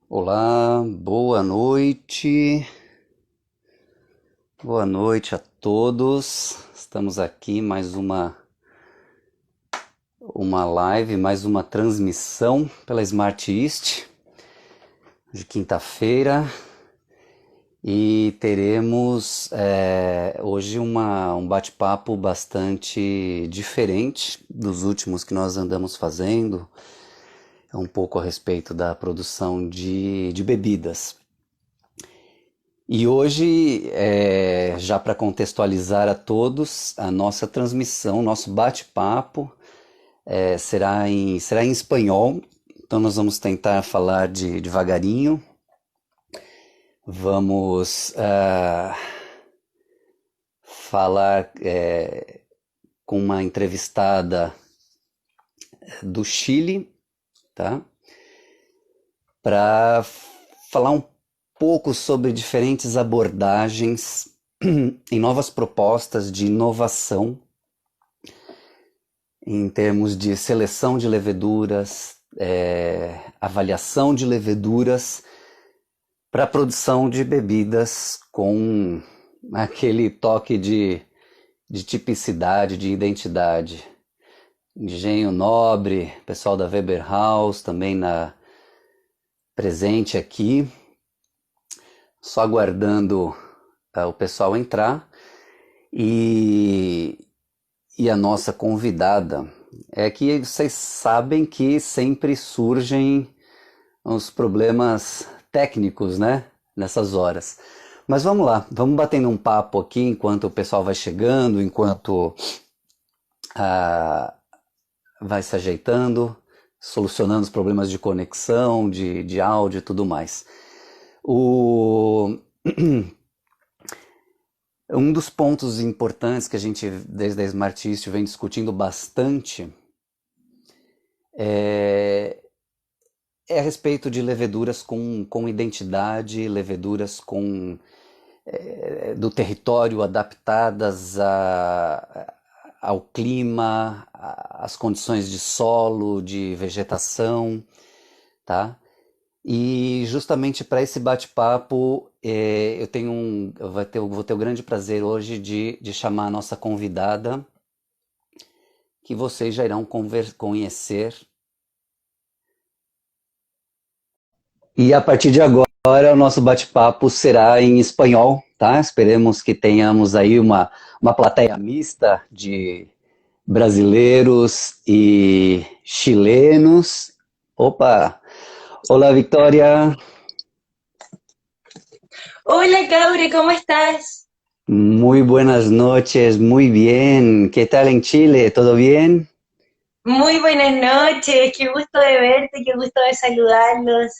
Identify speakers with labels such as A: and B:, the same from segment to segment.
A: Olá, boa noite a todos. Estamos aqui mais uma live, mais uma transmissão pela Smart East de quinta-feira e teremos hoje um bate-papo bastante diferente dos últimos que nós andamos fazendo. É um pouco a respeito da produção de bebidas. E hoje, já para contextualizar a todos, a nossa transmissão, nosso bate-papo será em espanhol. Então nós vamos tentar falar devagarinho. Vamos falar com uma entrevistada do Chile, tá? Para falar um pouco sobre diferentes abordagens em novas propostas de inovação em termos de seleção de leveduras, avaliação de leveduras para a produção de bebidas com aquele toque de tipicidade, de identidade. Engenho Nobre, pessoal da Weber House também presente aqui, só aguardando o pessoal entrar. E a nossa convidada é que vocês sabem que sempre surgem os problemas técnicos, né, nessas horas. Mas vamos lá, vamos batendo um papo aqui enquanto o pessoal vai chegando, enquanto vai se ajeitando, solucionando os problemas de conexão, de áudio e tudo mais. Um dos pontos importantes que a gente, desde a Smart East, vem discutindo bastante é a respeito de leveduras com identidade, leveduras do território adaptadas ao clima, às condições de solo, de vegetação, tá? E justamente para esse bate-papo, vou ter o grande prazer hoje de chamar a nossa convidada, que vocês já irão conhecer. E a partir de agora, o nosso bate-papo será em espanhol, tá? Esperemos que tenhamos aí uma plateia mista de brasileiros e chilenos. Opa! Olá, Victoria.
B: Hola, Gauri, ¿cómo estás?
A: Muy buenas noches, muy bien. ¿Qué tal en Chile? ¿Todo bien?
B: Muy buenas noches, qué gusto de verte, qué gusto de saludarlos.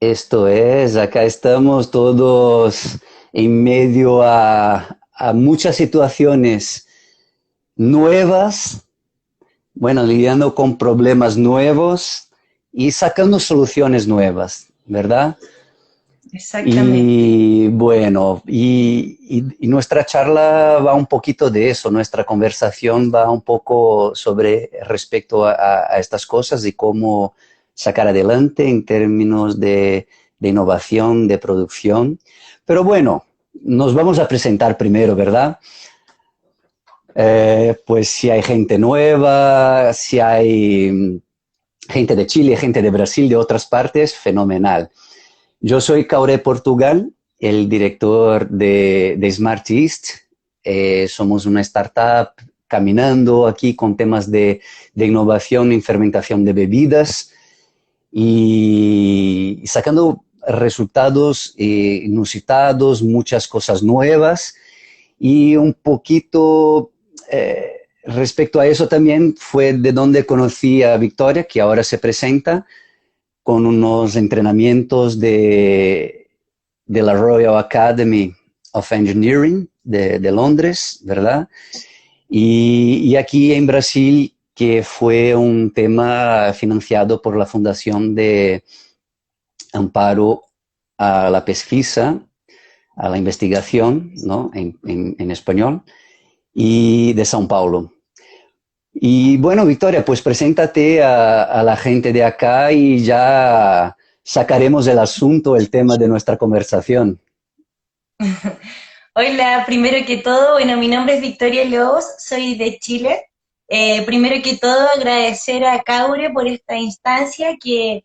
A: Esto es, acá estamos todos en medio a muchas situaciones nuevas, bueno, lidiando con problemas nuevos y sacando soluciones nuevas, ¿verdad?
B: Exactamente.
A: Y bueno, y nuestra charla va un poquito de eso, nuestra conversación va un poco sobre respecto a estas cosas y cómo sacar adelante en términos de innovación, de producción. Pero bueno, nos vamos a presentar primero, ¿verdad? Pues si hay gente nueva, si hay gente de Chile, gente de Brasil, de otras partes, fenomenal. Yo soy Caure Portugal, el director de Smart East. Somos una startup caminando aquí con temas de innovación en fermentación de bebidas y sacando resultados inusitados, muchas cosas nuevas y un poquito respecto a eso también fue de donde conocí a Victoria, que ahora se presenta con unos entrenamientos de la Royal Academy of Engineering de Londres, ¿verdad? Y aquí en Brasil, que fue un tema financiado por la Fundación de Amparo a la Pesquisa, a la Investigación, ¿no? en español, y de São Paulo. Y bueno, Victoria, pues preséntate a la gente de acá y ya sacaremos el asunto, el tema de nuestra conversación.
B: Hola, primero que todo, bueno, mi nombre es Victoria Lobos, soy de Chile. Primero que todo, agradecer a Caure por esta instancia que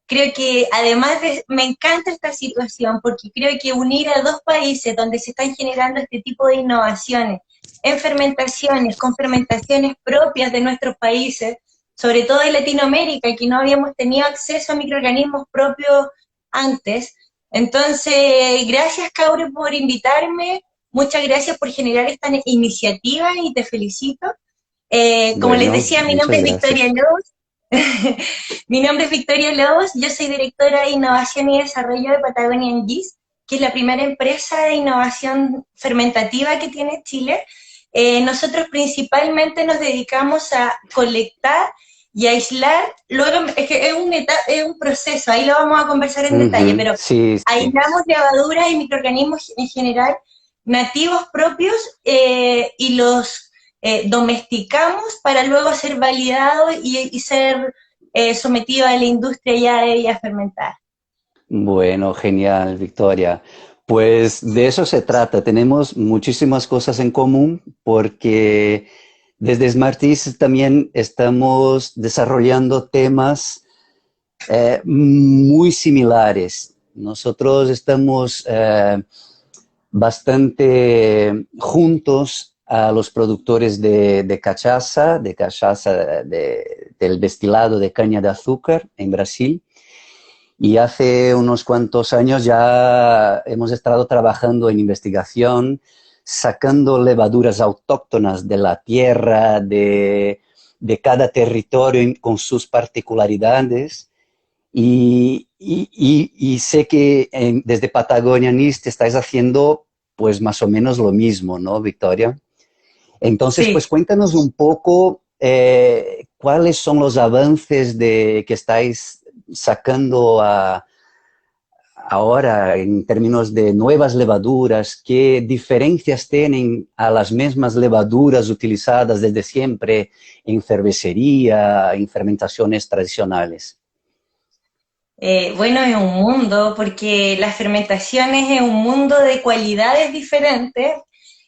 B: creo que además me encanta esta situación porque creo que unir a dos países donde se están generando este tipo de innovaciones en fermentaciones, con fermentaciones propias de nuestros países, sobre todo en Latinoamérica, que no habíamos tenido acceso a microorganismos propios antes. Entonces, gracias, Caure, por invitarme. Muchas gracias por generar esta iniciativa y te felicito. Como les
A: Bueno,
B: decía, mi nombre
A: muchas
B: es Victoria
A: gracias.
B: Lobos. Mi nombre es Victoria Lobos, yo soy directora de Innovación y Desarrollo de Patagonian Yeast, que es la primera empresa de innovación fermentativa que tiene Chile. Nosotros principalmente nos dedicamos a colectar y aislar, luego es que es un proceso, ahí lo vamos a conversar en detalle,
A: Ujú,
B: pero
A: sí, sí.
B: aislamos levaduras y microorganismos en general nativos propios y los domesticamos para luego ser validados y ser sometidos a la industria ya de ellas fermentadas.
A: Bueno, genial, Victoria. Pues de eso se trata. Tenemos muchísimas cosas en común porque desde Smarties también estamos desarrollando temas muy similares. Nosotros estamos bastante juntos a los productores de cachaza del destilado de caña de azúcar en Brasil. Y hace unos cuantos años ya hemos estado trabajando en investigación, sacando levaduras autóctonas de la tierra, de cada territorio con sus particularidades. Y sé que desde Patagonia NIST estáis haciendo pues más o menos lo mismo, ¿no, Victoria? Entonces,
B: Sí.
A: pues cuéntanos un poco cuáles son los avances que estáis sacando ahora en términos de nuevas levaduras, qué diferencias tienen a las mismas levaduras utilizadas desde siempre en cervecería, en fermentaciones tradicionales.
B: Bueno, es un mundo, porque las fermentaciones es un mundo de cualidades diferentes,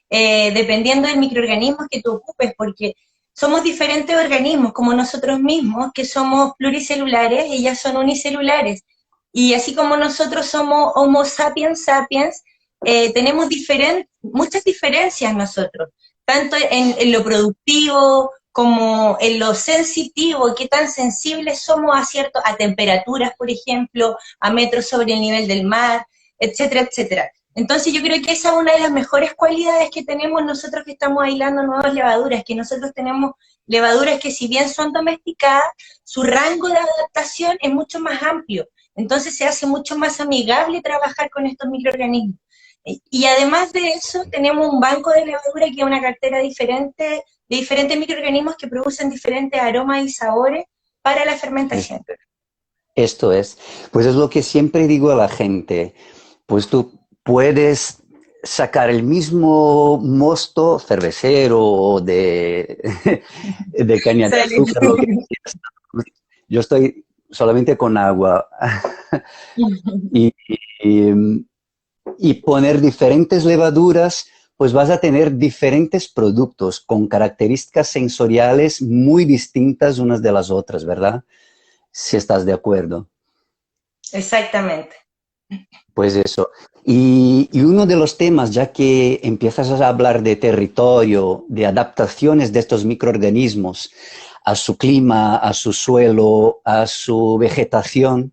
B: dependiendo del microorganismo que tú ocupes, porque somos diferentes organismos, como nosotros mismos, que somos pluricelulares, ellas son unicelulares. Y así como nosotros somos Homo sapiens sapiens, tenemos muchas diferencias nosotros, tanto en lo productivo, como en lo sensitivo, qué tan sensibles somos a temperaturas, por ejemplo, a metros sobre el nivel del mar, etcétera, etcétera. Entonces yo creo que esa es una de las mejores cualidades que tenemos nosotros que estamos aislando nuevas levaduras, que nosotros tenemos levaduras que si bien son domesticadas, su rango de adaptación es mucho más amplio. Entonces se hace mucho más amigable trabajar con estos microorganismos. Y además de eso, tenemos un banco de levadura que es una cartera diferente de diferentes microorganismos que producen diferentes aromas y sabores para la fermentación.
A: Esto es, pues es lo que siempre digo a la gente, pues tú puedes sacar el mismo mosto cervecero o de caña de azúcar, lo que quieras. Yo estoy solamente con agua y, y, y poner diferentes levaduras, pues vas a tener diferentes productos con características sensoriales muy distintas unas de las otras, ¿verdad? Si estás de acuerdo.
B: Exactamente.
A: Pues eso. Y uno de los temas, ya que empiezas a hablar de territorio, de adaptaciones de estos microorganismos a su clima, a su suelo, a su vegetación,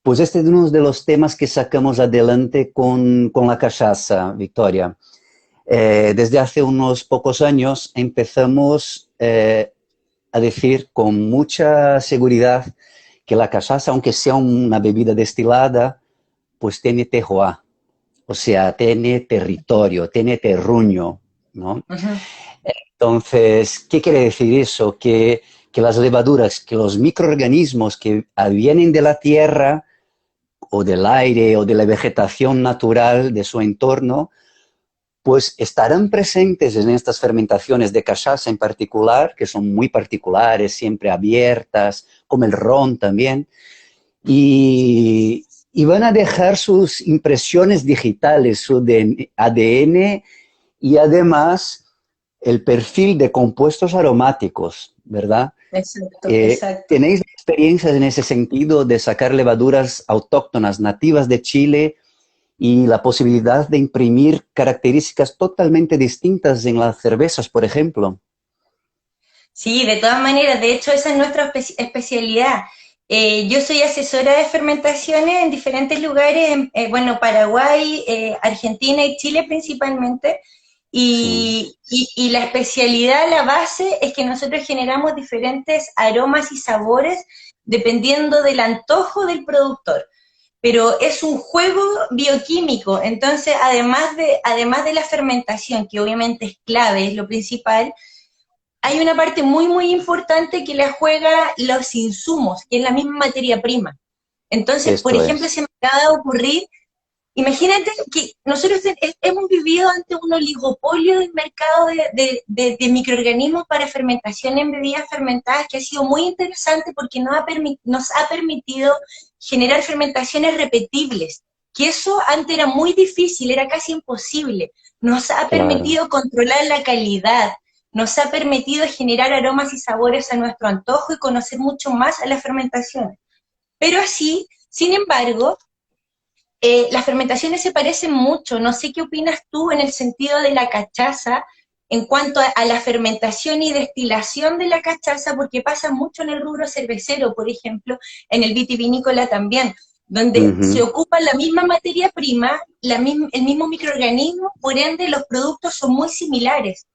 A: pues este es uno de los temas que sacamos adelante con la cachaza, Victoria. Desde hace unos pocos años empezamos a decir con mucha seguridad que la cachaza, aunque sea una bebida destilada, pues tiene terroir, o sea, tiene territorio, tiene terruño, ¿no?
B: Uh-huh.
A: Entonces, ¿qué quiere decir eso? Que las levaduras, que los microorganismos que vienen de la tierra o del aire o de la vegetación natural de su entorno, pues estarán presentes en estas fermentaciones de cachaza en particular, que son muy particulares, siempre abiertas, como el ron también, y van a dejar sus impresiones digitales, su ADN y además el perfil de compuestos aromáticos, ¿verdad?
B: Exacto, exacto.
A: ¿Tenéis experiencias en ese sentido de sacar levaduras autóctonas, nativas de Chile, y la posibilidad de imprimir características totalmente distintas en las cervezas, por ejemplo?
B: Sí, de todas maneras, de hecho esa es nuestra especialidad. Yo soy asesora de fermentaciones en diferentes lugares, bueno, Paraguay, Argentina y Chile principalmente,
A: Sí,
B: y la especialidad, la base, es que nosotros generamos diferentes aromas y sabores dependiendo del antojo del productor. Pero es un juego bioquímico, entonces además de la fermentación, que obviamente es clave, es lo principal, hay una parte muy, muy importante que la juega los insumos, que es la misma materia prima. Entonces, por
A: esto
B: ejemplo,
A: es,
B: se me acaba de ocurrir, imagínate que nosotros hemos vivido ante un oligopolio del mercado de microorganismos para fermentación en bebidas fermentadas que ha sido muy interesante porque nos ha permitido generar fermentaciones repetibles, que eso antes era muy difícil, era casi imposible. Nos ha
A: claro.
B: permitido controlar la calidad, nos ha permitido generar aromas y sabores a nuestro antojo y conocer mucho más a la fermentación. Pero así, sin embargo, las fermentaciones se parecen mucho. No sé qué opinas tú en el sentido de la cachaza en cuanto a la fermentación y destilación de la cachaza, porque pasa mucho en el rubro cervecero, por ejemplo, en el vitivinícola también, donde se
A: Ujú.
B: ocupa la misma materia prima, el mismo microorganismo, por ende los productos son muy similares.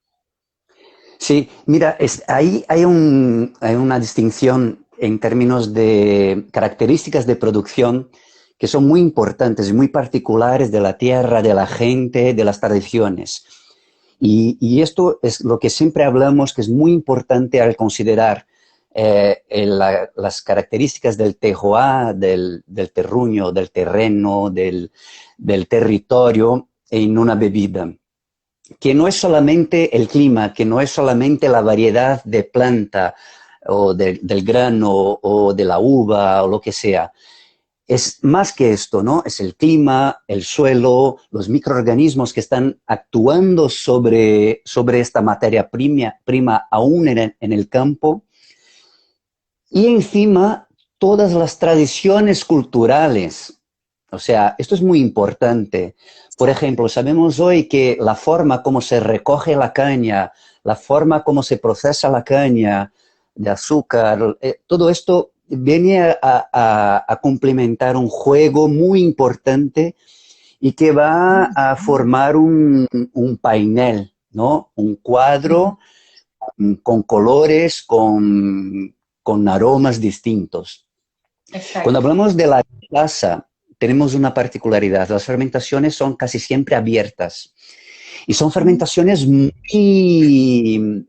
A: Sí, mira, ahí hay una distinción en términos de características de producción que son muy importantes y muy particulares de la tierra, de la gente, de las tradiciones. Y esto es lo que siempre hablamos, que es muy importante al considerar las características del terroir, del terruño, del terreno, del territorio en una bebida, que no es solamente el clima, que no es solamente la variedad de planta o del grano o de la uva o lo que sea. Es más que esto, ¿no? Es el clima, el suelo, los microorganismos que están actuando sobre esta materia prima aún en el campo. Y encima, todas las tradiciones culturales. O sea, esto es muy importante. Por
B: Exacto.
A: ejemplo, sabemos hoy que la forma como se recoge la caña, la forma como se procesa la caña de azúcar, todo esto viene a complementar un juego muy importante y que va a formar un painel, ¿no? Un cuadro con colores, con aromas distintos. Cuando
B: Exacto.
A: hablamos de la casa, tenemos una particularidad. Las fermentaciones son casi siempre abiertas y son fermentaciones muy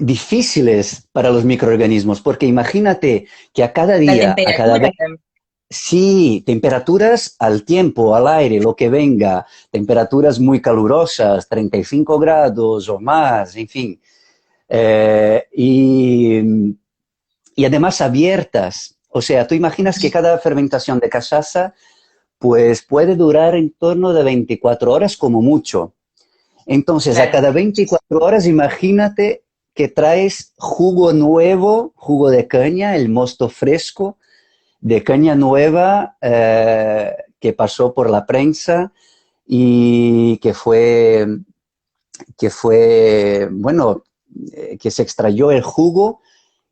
A: difíciles para los microorganismos, porque imagínate que a cada
B: La
A: día, a cada
B: temperatura
A: vez,
B: también.
A: sí, temperaturas al tiempo, al aire, lo que venga, temperaturas muy calurosas, 35 grados o más, en fin, eh, y, y además abiertas. O sea, tú imaginas que cada fermentación de cachaza pues puede durar en torno de 24 horas como mucho. Entonces, a
B: Claro.
A: cada 24 horas, imagínate que traes jugo nuevo, jugo de caña, el mosto fresco de caña nueva que pasó por la prensa y bueno, que se extrayó el jugo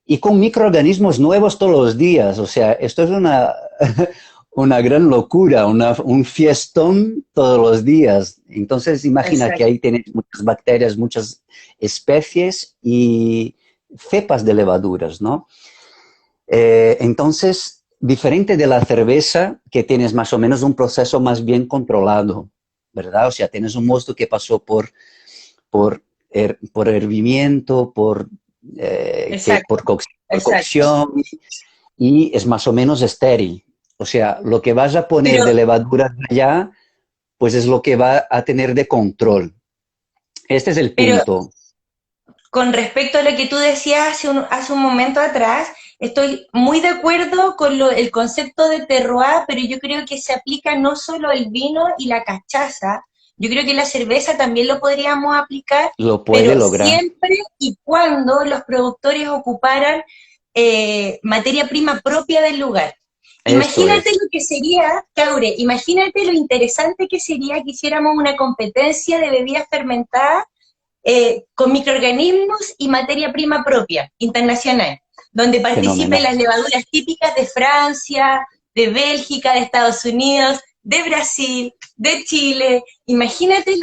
A: y con microorganismos nuevos todos los días. O sea, esto es una gran locura, un fiestón todos los días. Entonces, imagina que
B: Exacto.
A: ahí tienes muchas bacterias, muchas especies y cepas de levaduras, ¿no? Entonces, diferente de la cerveza, que tienes más o menos un proceso más bien controlado, ¿verdad? O sea, tienes un mosto que pasó por, por hervimiento,
B: Exacto.
A: por
B: Exacto.
A: cocción y es más o menos estéril. O sea, lo que vas a poner
B: Pero,
A: de levadura allá, pues es lo que va a tener de control. Este es el
B: pero
A: punto.
B: con respecto a lo que tú decías hace un momento atrás, estoy muy de acuerdo con el concepto de terroir, pero yo creo que se aplica no solo al vino y la cachaza, yo creo que la cerveza también lo podríamos aplicar,
A: Lo puede
B: pero
A: lograr.
B: siempre y cuando los productores ocuparan materia prima propia del lugar.
A: Esto
B: Imagínate
A: es
B: lo que sería, Caure, imagínate lo interesante que sería que hiciéramos una competencia de bebidas fermentadas con microorganismos y materia prima propia, internacional, donde participen
A: fenómeno.
B: las levaduras típicas de Francia, de Bélgica, de Estados Unidos, de Brasil, de Chile. Imagínate,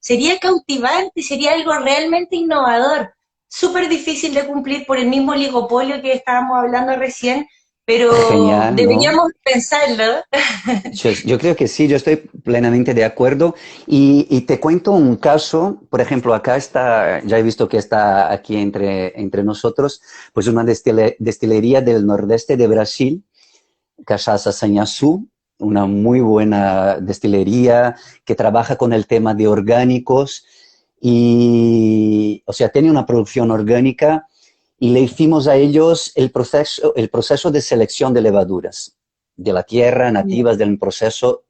B: sería cautivante, sería algo realmente innovador, súper difícil de cumplir por el mismo oligopolio que estábamos hablando recién, pero
A: Genial, ¿no?
B: deberíamos pensarlo.
A: Yo creo que sí, yo estoy plenamente de acuerdo. Y te cuento un caso, por ejemplo, acá está, ya he visto que está aquí entre nosotros, pues una destilería del nordeste de Brasil, Cachaça Sanhaçu, una muy buena destilería que trabaja con el tema de orgánicos y, o sea, tiene una producción orgánica y le hicimos a ellos el proceso de selección de levaduras de la tierra, nativas del proceso.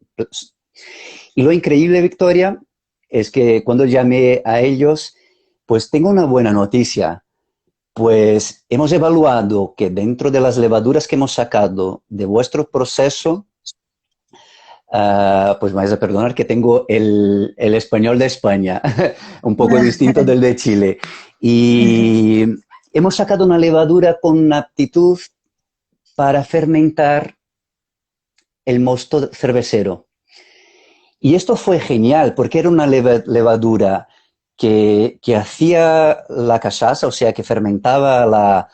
A: Y lo increíble, Victoria, es que cuando llamé a ellos, pues tengo una buena noticia. Pues hemos evaluado que dentro de las levaduras que hemos sacado de vuestro proceso, pues me vais a perdonar que tengo el español de España, un poco distinto del de Chile. Y hemos sacado una levadura con aptitud para fermentar el mosto cervecero. Y esto fue genial porque era una levadura que hacía la cachaza, o sea, que fermentaba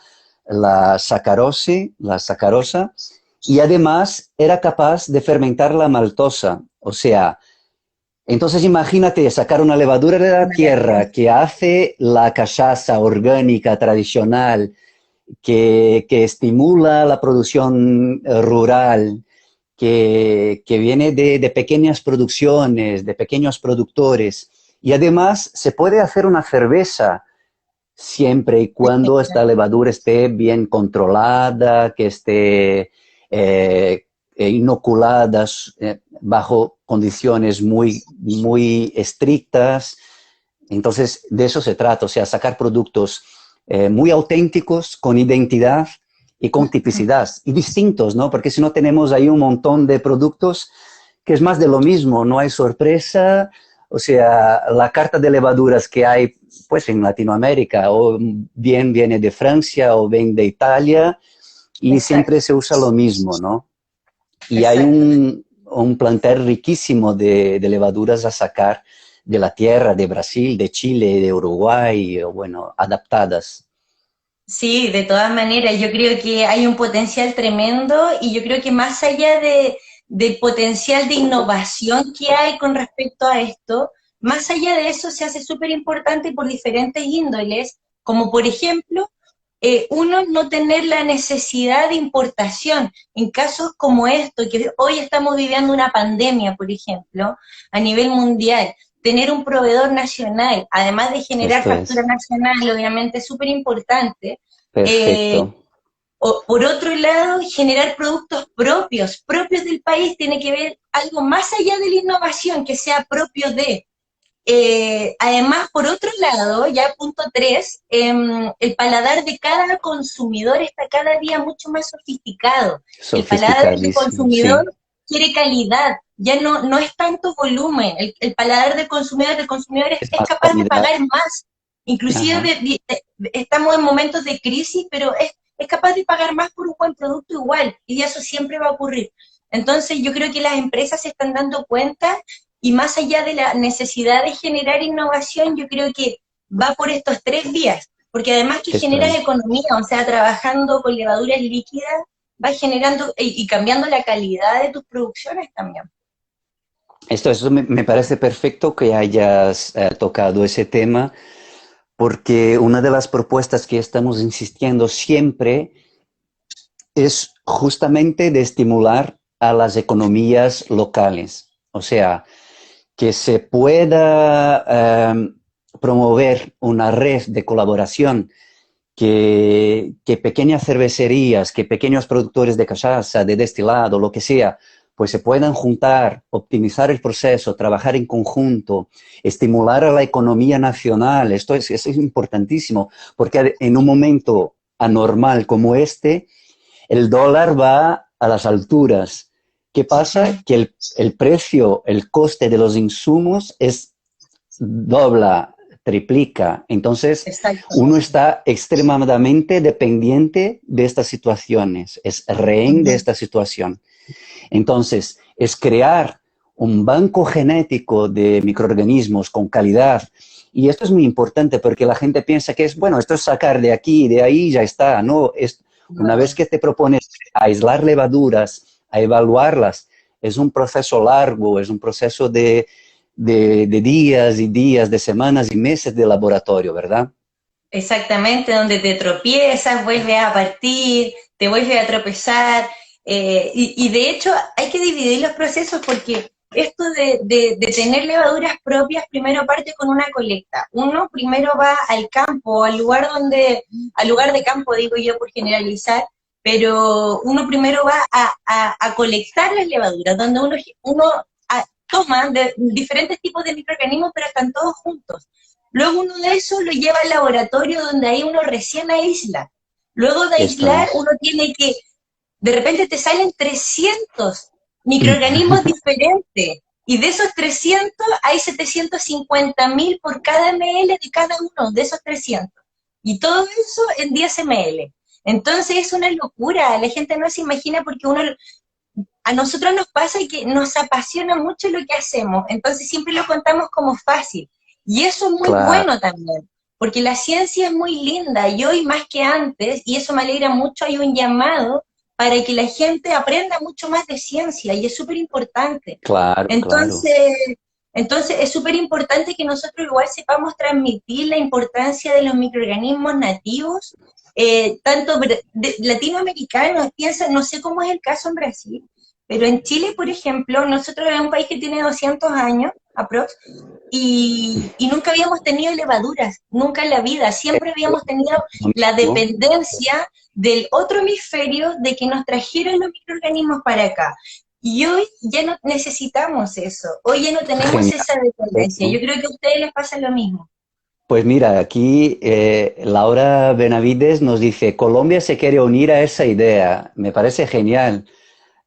A: la sacarosa, y además era capaz de fermentar la maltosa. O sea, entonces imagínate sacar una levadura de la tierra que hace la cachaza orgánica tradicional, que estimula la producción rural, que viene de pequeñas producciones, de pequeños productores. Y además se puede hacer una cerveza siempre y cuando esta levadura esté bien controlada, que esté inoculada bajo condiciones muy estrictas. Entonces, de eso se trata, o sea, sacar productos muy auténticos, con identidad y con tipicidad, y distintos, ¿no? Porque si no tenemos ahí un montón de productos que es más de lo mismo, no hay sorpresa, o sea, la carta de levaduras que hay pues en Latinoamérica o bien viene de Francia o bien de Italia y siempre
B: Exacto,
A: se usa lo mismo, ¿no? Y hay
B: exacto.
A: un plantel riquísimo de levaduras a sacar de la tierra, de Brasil, de Chile, de Uruguay, o bueno, adaptadas.
B: Sí, de todas maneras, yo creo que hay un potencial tremendo y yo creo que más allá del potencial de innovación que hay con respecto a esto, más allá de eso se hace súper importante por diferentes índoles, como por ejemplo, uno no tener la necesidad de importación en casos como esto, que hoy estamos viviendo una pandemia, por ejemplo, a nivel mundial. Tener un proveedor nacional, además de generar
A: Esto
B: factura
A: es
B: nacional, obviamente es súper importante. Eh,
A: perfecto.
B: por otro lado, generar productos propios, propios del país, tiene que ver algo más allá de la innovación, que sea propio de. Además, por otro lado, ya punto 3, el paladar de cada consumidor está cada día mucho más sofisticado. El paladar del
A: Sofisticadísimo,
B: consumidor
A: sí.
B: quiere calidad, ya no es tanto volumen. El paladar del consumidor
A: Es
B: es
A: más
B: capaz de
A: calidad.
B: pagar más. Inclusive
A: Ajá.
B: estamos en momentos de crisis, pero es capaz de pagar más por un buen producto igual, y eso siempre va a ocurrir. Entonces, yo creo que las empresas se están dando cuenta y más allá de la necesidad de generar innovación, yo creo que va por estos tres vías, porque además que
A: Esto
B: generas
A: es.
B: economía, o sea, trabajando con levaduras líquidas, vas generando y cambiando la calidad de tus producciones también.
A: Eso me parece perfecto que hayas tocado ese tema, porque una de las propuestas que estamos insistiendo siempre es justamente de estimular a las economías locales. O sea, que se pueda promover una red de colaboración que pequeñas cervecerías, que pequeños productores de cachaza, de destilado, lo que sea, pues se puedan juntar, optimizar el proceso, trabajar en conjunto, estimular a la economía nacional. Esto es importantísimo, porque en un momento anormal como este, el dólar va a las alturas. ¿Qué pasa? Que el precio, el coste de los insumos es dobla, triplica. Entonces, uno
B: Exactamente.
A: está extremadamente dependiente de estas situaciones, es rehén de esta situación. Entonces, es crear un banco genético de microorganismos con calidad. Y esto es muy importante porque la gente piensa que es, bueno, esto es sacar de aquí y de ahí y ya está. No, una vez
B: No.
A: que te propones aislar levaduras, a evaluarlas, es un proceso largo, es un proceso de días y días, de semanas y meses de laboratorio, ¿verdad?
B: Exactamente, donde te tropiezas, vuelves a partir, te vuelves a tropezar. Y de hecho hay que dividir los procesos porque esto de tener levaduras propias primero parte con una colecta. Uno primero va al campo, al lugar de campo digo yo por generalizar, pero uno primero va a colectar las levaduras, donde uno toma de diferentes tipos de microorganismos, pero están todos juntos. Luego uno de esos lo lleva al laboratorio donde ahí uno recién aísla. Luego de
A: Esto
B: aislar,
A: es.
B: uno tiene que, de repente te salen 300 microorganismos diferentes. Y de esos 300 hay 750.000 por cada ml de cada uno de esos 300. Y todo eso en 10 ml. Entonces es una locura. La gente no se imagina porque a nosotros nos pasa que nos apasiona mucho lo que hacemos, entonces siempre lo contamos como fácil. Y eso es muy
A: Claro,
B: bueno también, porque la ciencia es muy linda y hoy más que antes, y eso me alegra mucho, hay un llamado para que la gente aprenda mucho más de ciencia y es súper importante.
A: claro, claro.
B: Entonces, entonces es súper importante que nosotros igual sepamos transmitir la importancia de los microorganismos nativos, tanto latinoamericanos, piensa, no sé cómo es el caso en Brasil, pero en Chile, por ejemplo, nosotros es un país que tiene 200 años, aprox, y nunca habíamos tenido levaduras, nunca en la vida, siempre
A: Esto
B: habíamos tenido
A: lo
B: la
A: mismo.
B: dependencia del otro hemisferio de que nos trajeran los microorganismos para acá. Y hoy ya no necesitamos eso, hoy ya no tenemos
A: Genial,
B: esa dependencia. Yo
A: perfecto.
B: creo que a ustedes les pasa lo mismo.
A: Pues mira, aquí Laura Benavides nos dice, Colombia se quiere unir a esa idea. Me parece genial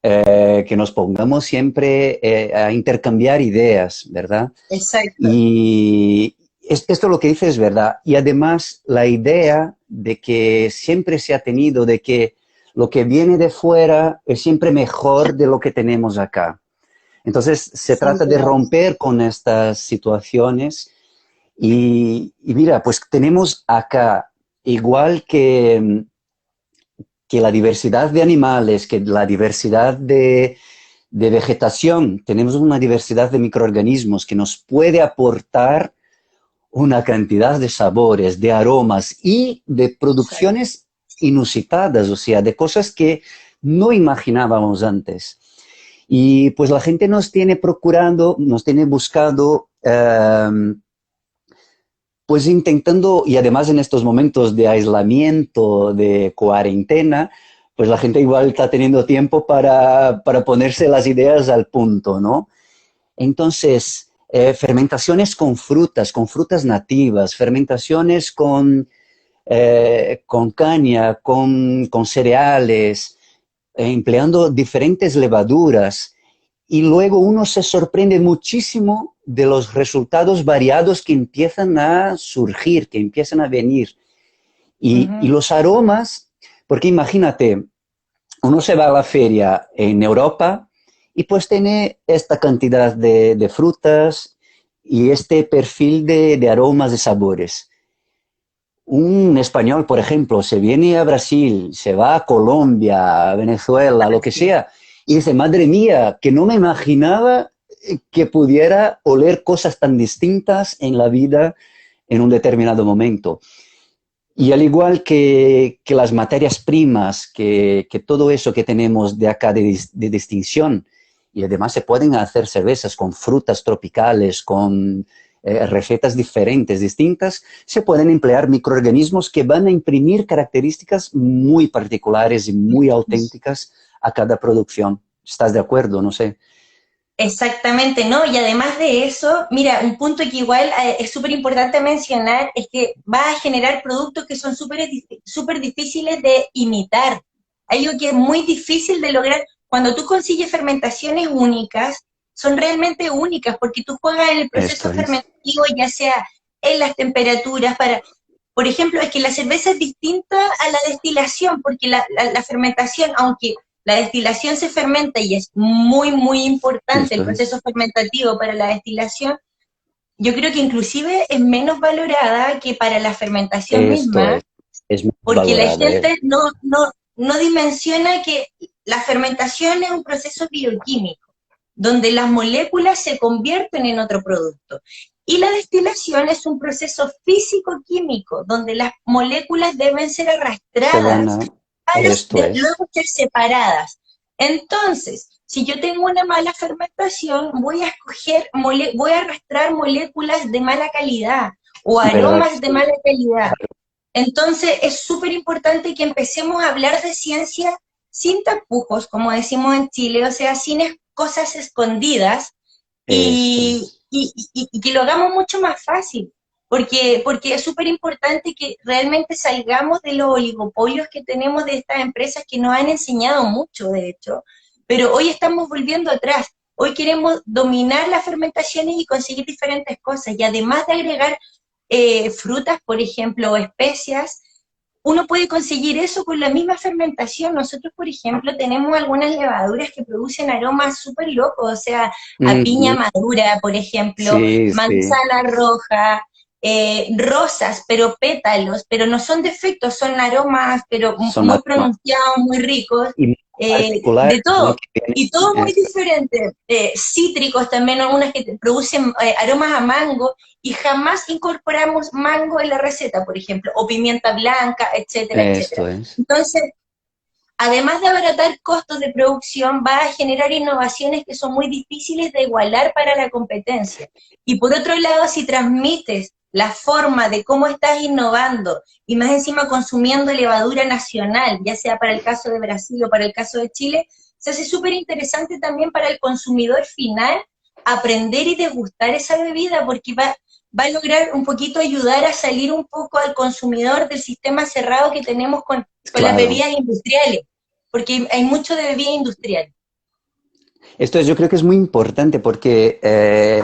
A: que nos pongamos siempre a intercambiar ideas, ¿verdad?
B: Exacto.
A: Y esto lo que dice es verdad. Y además la idea de que siempre se ha tenido, de que lo que viene de fuera es siempre mejor de lo que tenemos acá. Entonces se
B: Sí,
A: trata de
B: claro.
A: romper con estas situaciones y mira, pues tenemos acá, igual que la diversidad de animales, que la diversidad de vegetación, tenemos una diversidad de microorganismos que nos puede aportar una cantidad de sabores, de aromas y de
B: Exacto.
A: producciones inusitadas, o sea, de cosas que no imaginábamos antes. Y pues la gente nos tiene procurando, nos tiene buscado, pues intentando, y además en estos momentos de aislamiento, de cuarentena, pues la gente igual está teniendo tiempo para ponerse las ideas al punto, ¿no? Entonces, fermentaciones con frutas nativas, fermentaciones con caña, con cereales, empleando diferentes levaduras. Y luego uno se sorprende muchísimo de los resultados variados que empiezan a surgir, que empiezan a venir. Y
B: Ujú.
A: los aromas, porque imagínate, uno se va a la feria en Europa y pues tiene esta cantidad de frutas y este perfil de aromas, de sabores. Un español, por ejemplo, se viene a Brasil, se va a Colombia, a Venezuela, lo que
B: Sí.
A: sea, y dice, madre mía, que no me imaginaba que pudiera oler cosas tan distintas en la vida en un determinado momento. Y al igual que las materias primas, que todo eso que tenemos de acá de distinción, y además se pueden hacer cervezas con frutas tropicales, con recetas diferentes, distintas, se pueden emplear microorganismos que van a imprimir características muy particulares y muy auténticas a cada producción. ¿Estás de acuerdo? No sé.
B: Exactamente, ¿no? Y además de eso, mira, un punto que igual es súper importante mencionar es que va a generar productos que son súper difíciles de imitar. Algo que es muy difícil de lograr. Cuando tú consigues fermentaciones únicas, son realmente únicas porque tú juegas en el
A: Esto
B: proceso
A: es.
B: fermentativo, ya sea en las temperaturas, por ejemplo, es que la cerveza es distinta a la destilación, porque la fermentación, aunque la destilación se fermenta y es muy, muy importante el
A: Esto es.
B: proceso fermentativo para la destilación, yo creo que inclusive es menos valorada que para la fermentación
A: Esto
B: misma,
A: es. Es muy
B: porque la
A: valorada.
B: gente no dimensiona que la fermentación es un proceso bioquímico, donde las moléculas se convierten en otro producto. Y la destilación es un proceso físico-químico, donde las moléculas deben ser
A: Se van
B: arrastradas
A: a... Esto es.
B: luego ser separadas. Entonces, si yo tengo una mala fermentación, voy a arrastrar moléculas de mala calidad o
A: ¿Verdad que
B: aromas de
A: sí?
B: mala calidad. Entonces, es súper importante que empecemos a hablar de ciencia sin tapujos, como decimos en Chile, o sea, sin cosas escondidas
A: Esto es.
B: y que lo hagamos mucho más fácil, porque es súper importante que realmente salgamos de los oligopolios que tenemos de estas empresas que nos han enseñado mucho, de hecho, pero hoy estamos volviendo atrás. Hoy queremos dominar las fermentaciones y conseguir diferentes cosas, y además de agregar frutas, por ejemplo, o especias, uno puede conseguir eso con la misma fermentación. Nosotros, por ejemplo, tenemos algunas levaduras que producen aromas súper locos, o sea, a piña
A: Ujú.
B: madura, por ejemplo,
A: Sí, sí.
B: manzana roja, rosas, pero pétalos, pero no son defectos, son aromas, pero
A: Son
B: muy
A: aromas
B: pronunciados, muy ricos,
A: y muy particulares,
B: de
A: ¿no?
B: todo.
A: Que
B: Y todo
A: vienen,
B: muy
A: esto es.
B: diferente. Cítricos también, algunas que producen aromas a mango, y jamás incorporamos mango en la receta, por ejemplo, o pimienta blanca, etcétera, etcétera.
A: Esto es.
B: Entonces, además de abaratar costos de producción, va a generar innovaciones que son muy difíciles de igualar para la competencia. Y por otro lado, si transmites la forma de cómo estás innovando y más encima consumiendo levadura nacional, ya sea para el caso de Brasil o para el caso de Chile, se hace súper interesante también para el consumidor final aprender y degustar esa bebida porque va a lograr un poquito ayudar a salir un poco al consumidor del sistema cerrado que tenemos con las
A: Claro.
B: bebidas industriales, porque hay mucho de bebida industrial.
A: Esto es, yo creo que es muy importante porque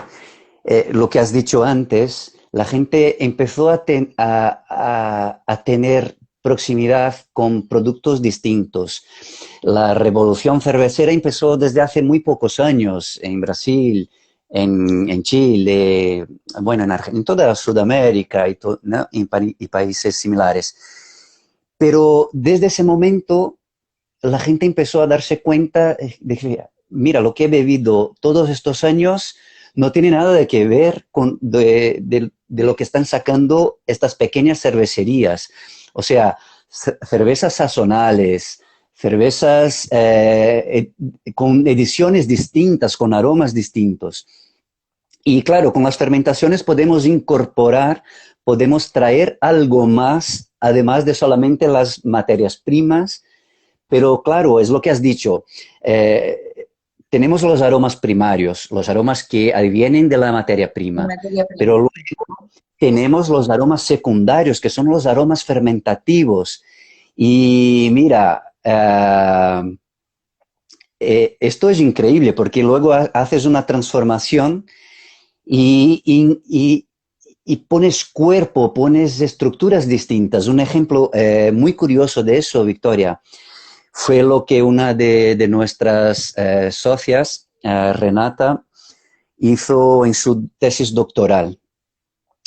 A: lo que has dicho antes, la gente empezó a tener proximidad con productos distintos. La revolución cervecera empezó desde hace muy pocos años en Brasil, en Chile, bueno, en toda Sudamérica ¿no? Y países similares. Pero desde ese momento la gente empezó a darse cuenta de que, mira, lo que he bebido todos estos años no tiene nada de que ver con de lo que están sacando estas pequeñas cervecerías. O sea, cervezas sazonales, cervezas con ediciones distintas, con aromas distintos. Y claro, con las fermentaciones podemos incorporar, podemos traer algo más, además de solamente las materias primas, pero claro, es lo que has dicho. Tenemos los aromas primarios, los aromas que vienen de la materia
B: En
A: prima,
B: materia
A: pero
B: prima.
A: luego tenemos los aromas secundarios, que son los aromas fermentativos. Y mira, esto es increíble porque luego haces una transformación y y pones cuerpo, pones estructuras distintas. Un ejemplo muy curioso de eso, Victoria, fue lo que una de nuestras socias, Renata, hizo en su tesis doctoral.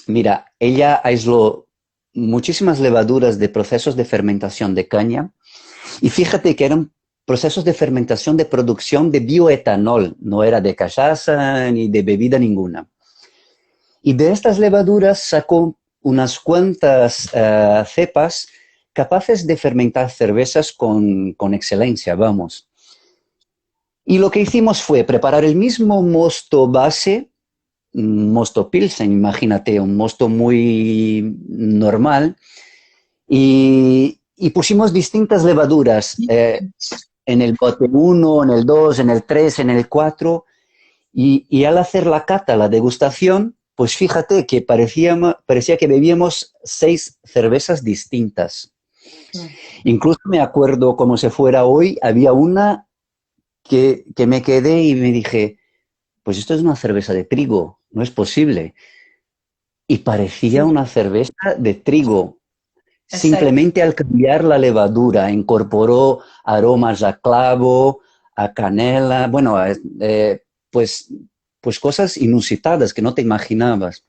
A: Mira, ella aisló muchísimas levaduras de procesos de fermentación de caña y fíjate que eran procesos de fermentación de producción de bioetanol, no era de cachaza ni de bebida ninguna. Y de estas levaduras sacó unas cuantas cepas capaces de fermentar cervezas con excelencia, vamos. Y lo que hicimos fue preparar el mismo mosto base mosto Pilsen, imagínate, un mosto muy normal, y pusimos distintas levaduras en el bote uno, en el 2, en el 3, en el 4, y al hacer la cata, la degustación, pues fíjate que parecía que bebíamos 6 cervezas distintas.
B: Mm.
A: Incluso me acuerdo como si fuera hoy, había una que me quedé y me dije, pues esto es una cerveza de trigo, no es posible. Y parecía
B: Sí,
A: una cerveza de trigo.
B: exacto.
A: Simplemente al cambiar la levadura, incorporó aromas a clavo, a canela, bueno, pues, pues cosas inusitadas que no te imaginabas.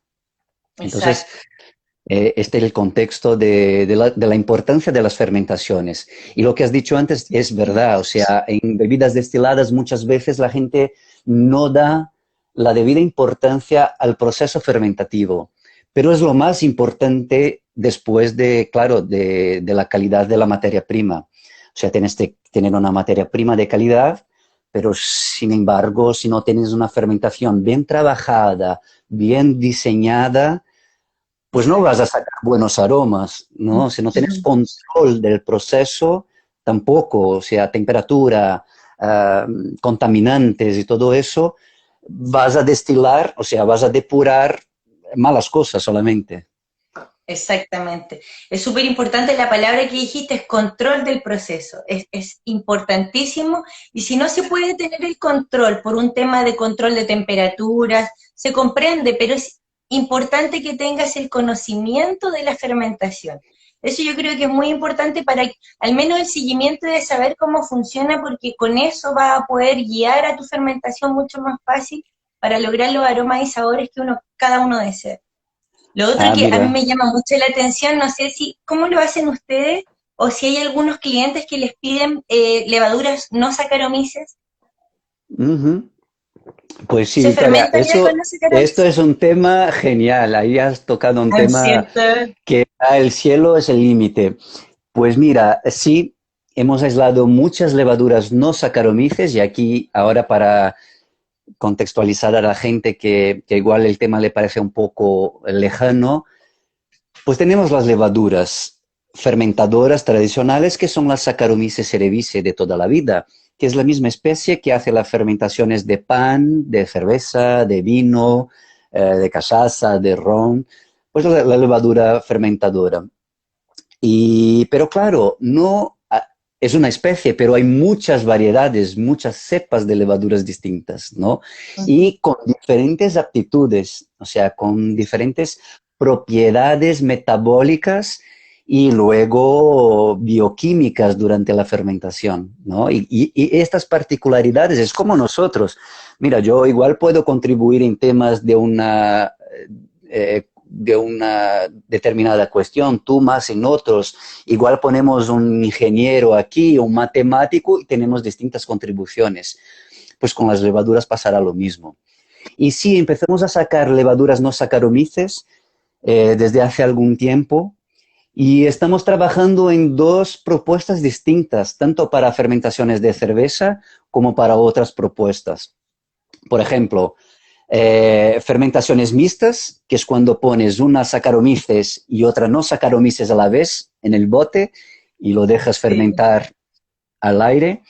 A: Entonces,
B: Exacto.
A: este es el contexto de la importancia de las fermentaciones. Y lo que has dicho antes es verdad, o sea, en bebidas destiladas muchas veces la gente no da la debida importancia al proceso fermentativo, pero es lo más importante después de, claro, de la calidad de la materia prima. O sea, tienes que tener una materia prima de calidad, pero sin embargo, si no tienes una fermentación bien trabajada, bien diseñada, pues no vas
B: Exacto.
A: a sacar buenos aromas, ¿no? Si no tienes control del proceso, tampoco, o sea, temperatura, contaminantes y todo eso, vas a destilar, o sea, vas a depurar malas cosas solamente.
B: Exactamente. Es súper importante la palabra que dijiste, es control del proceso. Es importantísimo. Y si no se puede tener el control por un tema de control de temperaturas, se comprende, pero es importante que tengas el conocimiento de la fermentación. Eso yo creo que es muy importante para al menos el seguimiento de saber cómo funciona, porque con eso vas a poder guiar a tu fermentación mucho más fácil para lograr los aromas y sabores que cada uno desea. Lo otro
A: Ah,
B: que a mí
A: mira.
B: me llama mucho la atención, no sé si, ¿cómo lo hacen ustedes? O si hay algunos clientes que les piden levaduras no saccharomyces.
A: Ujú. Pues sí,
B: ¿Se
A: Victoria,
B: fermentan ya con los
A: esto
B: saccharomyces?
A: es un tema genial. Ahí has tocado un
B: Ah,
A: tema
B: ¿cierto?
A: que el cielo es el límite. Pues mira, sí, hemos aislado muchas levaduras no saccharomyces y aquí ahora para contextualizar a la gente que igual el tema le parece un poco lejano, pues tenemos las levaduras fermentadoras tradicionales que son las Saccharomyces cerevisiae de toda la vida, que es la misma especie que hace las fermentaciones de pan, de cerveza, de vino, de cachaza, de ron, pues la levadura fermentadora. Pero claro, no es una especie, pero hay muchas variedades, muchas cepas de levaduras distintas, ¿no?
B: Ujú.
A: Y con diferentes aptitudes, o sea, con diferentes propiedades metabólicas y luego bioquímicas durante la fermentación, ¿no? Y estas particularidades es como nosotros. Mira, yo igual puedo contribuir en temas de una determinada cuestión, tú más en otros. Igual ponemos un ingeniero aquí, un matemático y tenemos distintas contribuciones. Pues con las levaduras pasará lo mismo. Y sí, empezamos a sacar levaduras no saccharomyces desde hace algún tiempo y estamos trabajando en dos propuestas distintas, tanto para fermentaciones de cerveza como para otras propuestas. Por ejemplo, fermentaciones mixtas, que es cuando pones una Saccharomyces y otra no Saccharomyces a la vez en el bote y lo dejas
B: Sí.
A: fermentar al aire.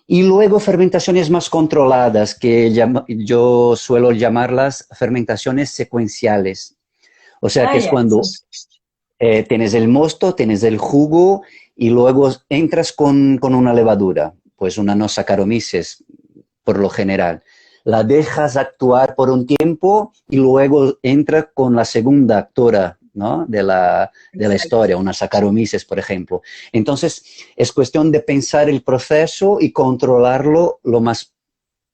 A: Y luego fermentaciones más controladas, que yo suelo llamarlas fermentaciones secuenciales. O sea,
B: Ah,
A: que es
B: ya,
A: cuando
B: sí.
A: tienes el mosto, tienes el jugo y luego entras con una levadura, pues una no Saccharomyces por lo general. La dejas actuar por un tiempo y luego entra con la segunda actora, ¿no? de la
B: Exacto.
A: historia, una Saccharomyces, por ejemplo. Entonces, es cuestión de pensar el proceso y controlarlo lo más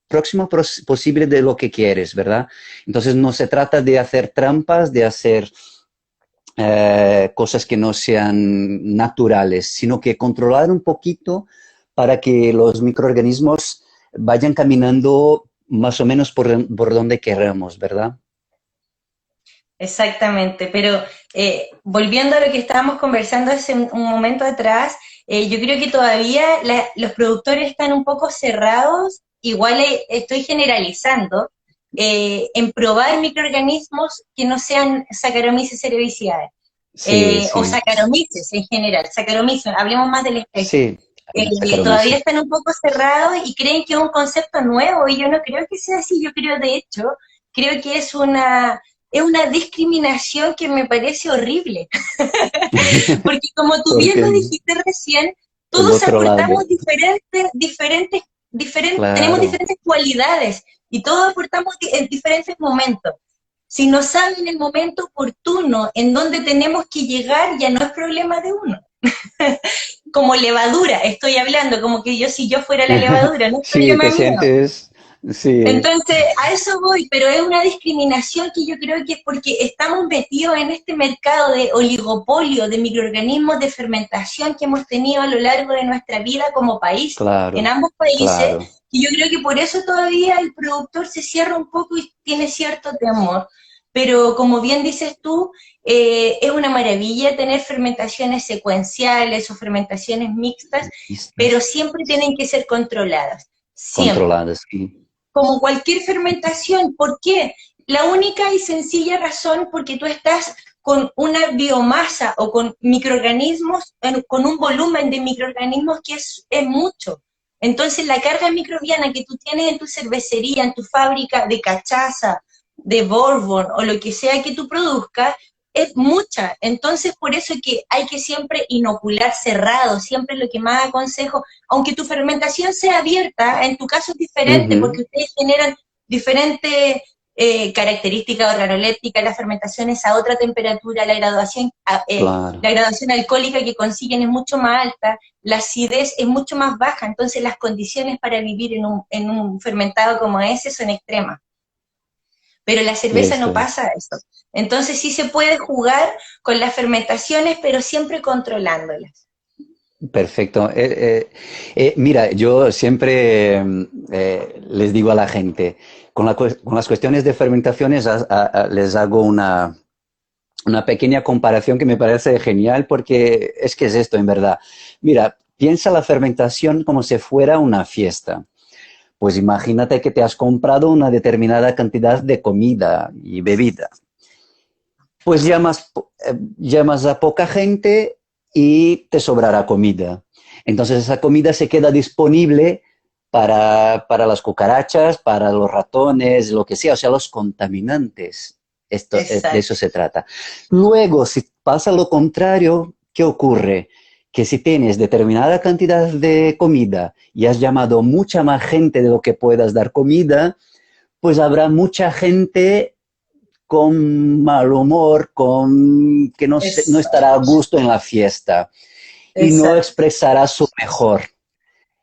A: próximo posible de lo que quieres, ¿verdad? Entonces, no se trata de hacer trampas, de hacer cosas que no sean naturales, sino que controlar un poquito para que los microorganismos vayan caminando más o menos por donde queramos, ¿verdad?
B: Exactamente, pero volviendo a lo que estábamos conversando hace un momento atrás, yo creo que todavía los productores están un poco cerrados, igual estoy generalizando, en probar microorganismos que no sean Saccharomyces cerevisiae,
A: Sí,
B: o
A: sí,
B: Saccharomyces en general, Saccharomyces, hablemos más de la especie.
A: sí, Saccharomyces.
B: Todavía están un poco cerrados y creen que es un concepto nuevo, y yo no creo que sea así. Yo creo, de hecho, creo que es una discriminación que me parece horrible. Porque como tú bien lo
A: Porque
B: dijiste recién,
A: el
B: todos
A: otro
B: aportamos
A: lado,
B: tenemos
A: claro.
B: diferentes cualidades y todos aportamos en diferentes momentos. Si no saben en el momento oportuno en donde tenemos que llegar, ya no es problema de uno. Como levadura, estoy hablando, como que yo, si yo fuera la levadura, no es
A: Sí,
B: problema
A: te
B: mío.
A: sientes, sí,
B: Entonces, a eso voy, pero es una discriminación que yo creo que es porque estamos metidos en este mercado de oligopolio de microorganismos de fermentación que hemos tenido a lo largo de nuestra vida como país, en
A: claro,
B: ambos países,
A: claro.
B: y yo creo que por eso todavía el productor se cierra un poco y tiene cierto temor. Pero como bien dices tú, es una maravilla tener fermentaciones secuenciales o fermentaciones mixtas, pero
A: Listas,
B: siempre tienen que ser controladas, siempre
A: controladas, sí.
B: como cualquier fermentación. ¿Por qué? La única y sencilla razón porque tú estás con una biomasa o con microorganismos, con un volumen de microorganismos que es mucho. Entonces la carga microbiana que tú tienes en tu cervecería, en tu fábrica de cachaza, de bourbon o lo que sea que tú produzcas, es mucha. Entonces por eso es que hay que siempre inocular cerrado, siempre lo que más aconsejo, aunque tu fermentación sea abierta, en tu caso es diferente porque
A: Ujú,
B: ustedes generan diferentes características organolépticas, la fermentación es a otra temperatura,
A: claro.
B: la graduación alcohólica que consiguen es mucho más alta, la acidez es mucho más baja, entonces las condiciones para vivir en un fermentado como ese son extremas. Pero la cerveza no
A: Eso es.
B: pasa eso. Entonces sí se puede jugar con las fermentaciones, pero siempre controlándolas.
A: Perfecto. Mira, yo siempre les digo a la gente, con las cuestiones de fermentaciones les hago una pequeña comparación que me parece genial porque es que es esto en verdad. Mira, piensa la fermentación como si fuera una fiesta. Pues imagínate que te has comprado una determinada cantidad de comida y bebida. Pues llamas a poca gente y te sobrará comida. Entonces esa comida se queda disponible para las cucarachas, para los ratones, lo que sea, o sea, los contaminantes. De eso
B: Exacto.
A: se trata. Luego, si pasa lo contrario, ¿qué ocurre? Que si tienes determinada cantidad de comida y has llamado mucha más gente de lo que puedas dar comida, pues habrá mucha gente con mal humor, con que no estará a
B: Exacto.
A: gusto en la fiesta y no
B: Exacto.
A: expresará su mejor.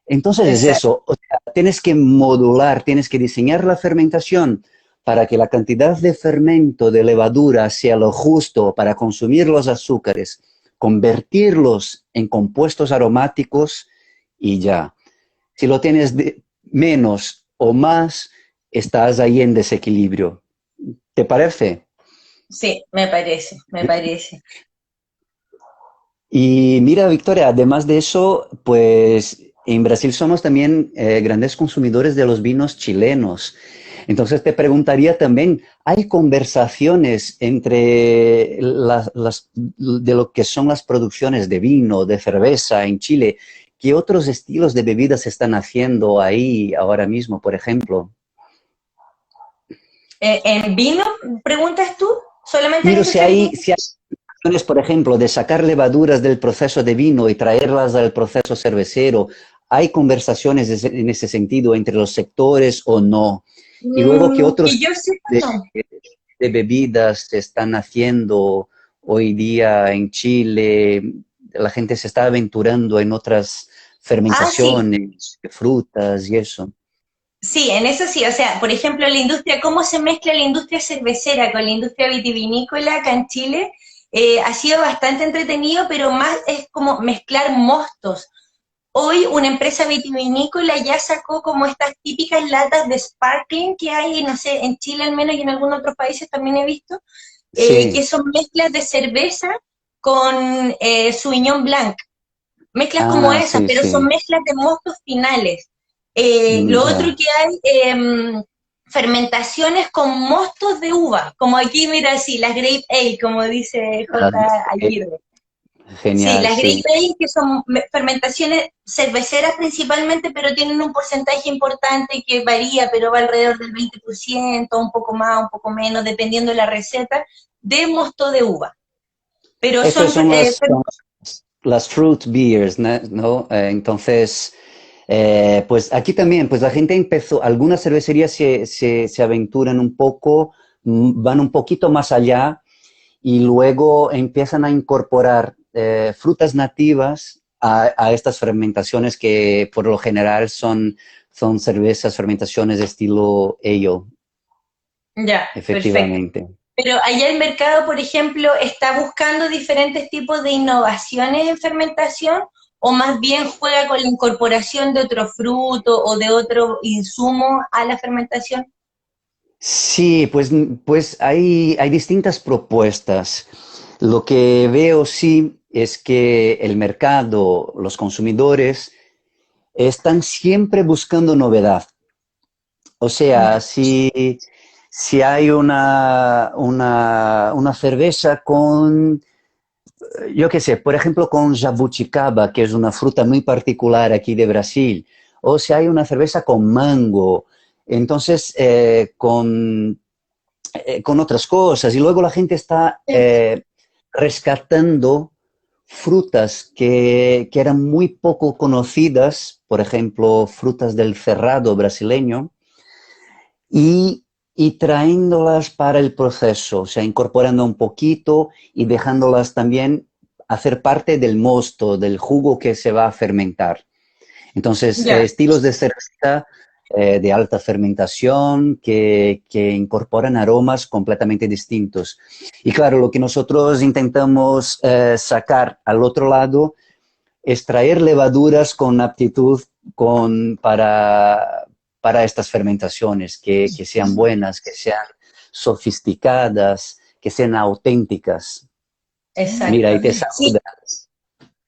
A: Entonces es
B: Exacto.
A: eso, o sea, tienes que modular, tienes que diseñar la fermentación para que la cantidad de fermento de levadura sea lo justo para consumir los azúcares, convertirlos en compuestos aromáticos y ya. Si lo tienes menos o más, estás ahí en desequilibrio. ¿Te parece?
B: Sí, me parece, me parece.
A: Y mira, Victoria, además de eso, pues en Brasil somos también grandes consumidores de los vinos chilenos. Entonces te preguntaría también, ¿hay conversaciones entre de lo que son las producciones de vino, de cerveza en Chile? ¿Qué otros estilos de bebidas se están haciendo ahí ahora mismo, por ejemplo?
B: ¿En vino, preguntas tú? ¿Solamente en
A: Miro
B: industria vitivinícola?
A: si hay acciones, por ejemplo, de sacar levaduras del proceso de vino y traerlas al proceso cervecero. ¿Hay conversaciones en ese sentido entre los sectores o no? Y luego, ¿qué
B: Que
A: otros
B: yo sepa,
A: de,
B: no.
A: de bebidas se están haciendo hoy día en Chile? La gente se está aventurando en otras
B: Ah, sí,
A: fermentaciones, de frutas y eso.
B: sí, en eso sí. O sea, por ejemplo, la industria, cómo se mezcla la industria cervecera con la industria vitivinícola acá en Chile, ha sido bastante entretenido, pero más es como mezclar mostos. Hoy una empresa vitivinícola ya sacó como estas típicas latas de sparkling que hay, no sé, en Chile al menos y en algunos otros países también he visto, que
A: Sí.
B: son mezclas de cerveza con Sauvignon Blanc, mezclas como
A: Ah,
B: esas,
A: sí,
B: pero son
A: sí.
B: mezclas de mostos finales. Lo otro
A: Ya.
B: que hay, fermentaciones con mostos de uva, como aquí, mira, sí, las Grape Ale, como dice J. Aguirre. Sí,
A: Genial,
B: las Grape
A: sí.
B: Ale, que son fermentaciones cerveceras principalmente, pero tienen un porcentaje importante que varía, pero va alrededor del 20%, un poco más, un poco menos, dependiendo de la receta, de mosto de uva. Pero
A: Estos
B: son,
A: son las fruit beers, ¿no? Entonces, pues aquí también, pues la gente empezó, algunas cervecerías se aventuran un poco, van un poquito más allá y luego empiezan a incorporar frutas nativas a estas fermentaciones que por lo general son cervezas, fermentaciones de estilo ale,
B: ya, perfecto.
A: efectivamente.
B: Pero allá el mercado, por ejemplo, está buscando diferentes tipos de innovaciones en fermentación o más bien juega con la incorporación de otro fruto o de otro insumo a la fermentación.
A: Sí, pues hay distintas propuestas. Lo que veo sí es que el mercado, los consumidores, están siempre buscando novedad. O sea,
B: Ya,
A: si hay una cerveza con, yo qué sé, por ejemplo, con jabuticaba, que es una fruta muy particular aquí de Brasil, o si hay una cerveza con mango, entonces con otras cosas. Y luego la gente está rescatando frutas que eran muy poco conocidas, por ejemplo, frutas del cerrado brasileño, y, y trayéndolas para el proceso, o sea, incorporando un poquito y dejándolas también hacer parte del mosto, del jugo que se va a fermentar. Entonces,
B: ya,
A: estilos de cerveza de alta fermentación que incorporan aromas completamente distintos. Y claro, lo que nosotros intentamos sacar al otro lado es traer levaduras con aptitud para estas fermentaciones, que sean buenas, que sean sofisticadas, que sean auténticas. Mira,
B: exacto.
A: y te
B: Sí,
A: saluda.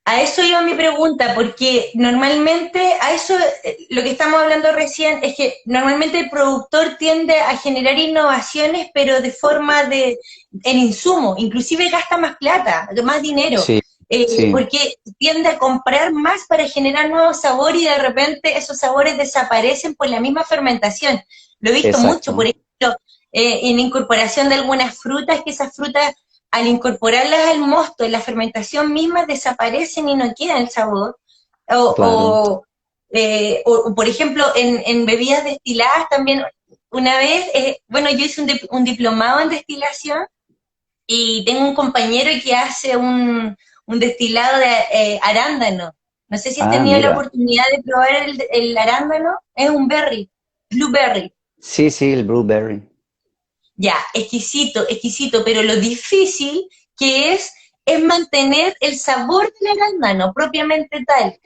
B: a eso iba mi pregunta, porque normalmente a eso, lo que estamos hablando recién es que normalmente el productor tiende a generar innovaciones, pero de forma en insumo, inclusive gasta más plata, más dinero,
A: Sí, sí,
B: porque tiende a comprar más para generar nuevos sabores y de repente esos sabores desaparecen por la misma fermentación. Lo he visto mucho, por
A: exacto,
B: ejemplo, en incorporación de algunas frutas, que esas frutas al incorporarlas al mosto, en la fermentación misma desaparecen y no queda el sabor. O,
A: claro.
B: o por ejemplo, en bebidas destiladas también, una vez, bueno, yo hice un diplomado en destilación y tengo un compañero que hace un destilado de arándano. No sé si has
A: Ah,
B: tenido la
A: mira.
B: oportunidad de probar el arándano, es un berry, blueberry.
A: Sí, sí, el blueberry.
B: Ya, exquisito, exquisito, pero lo difícil que es mantener el sabor del arándano propiamente tal,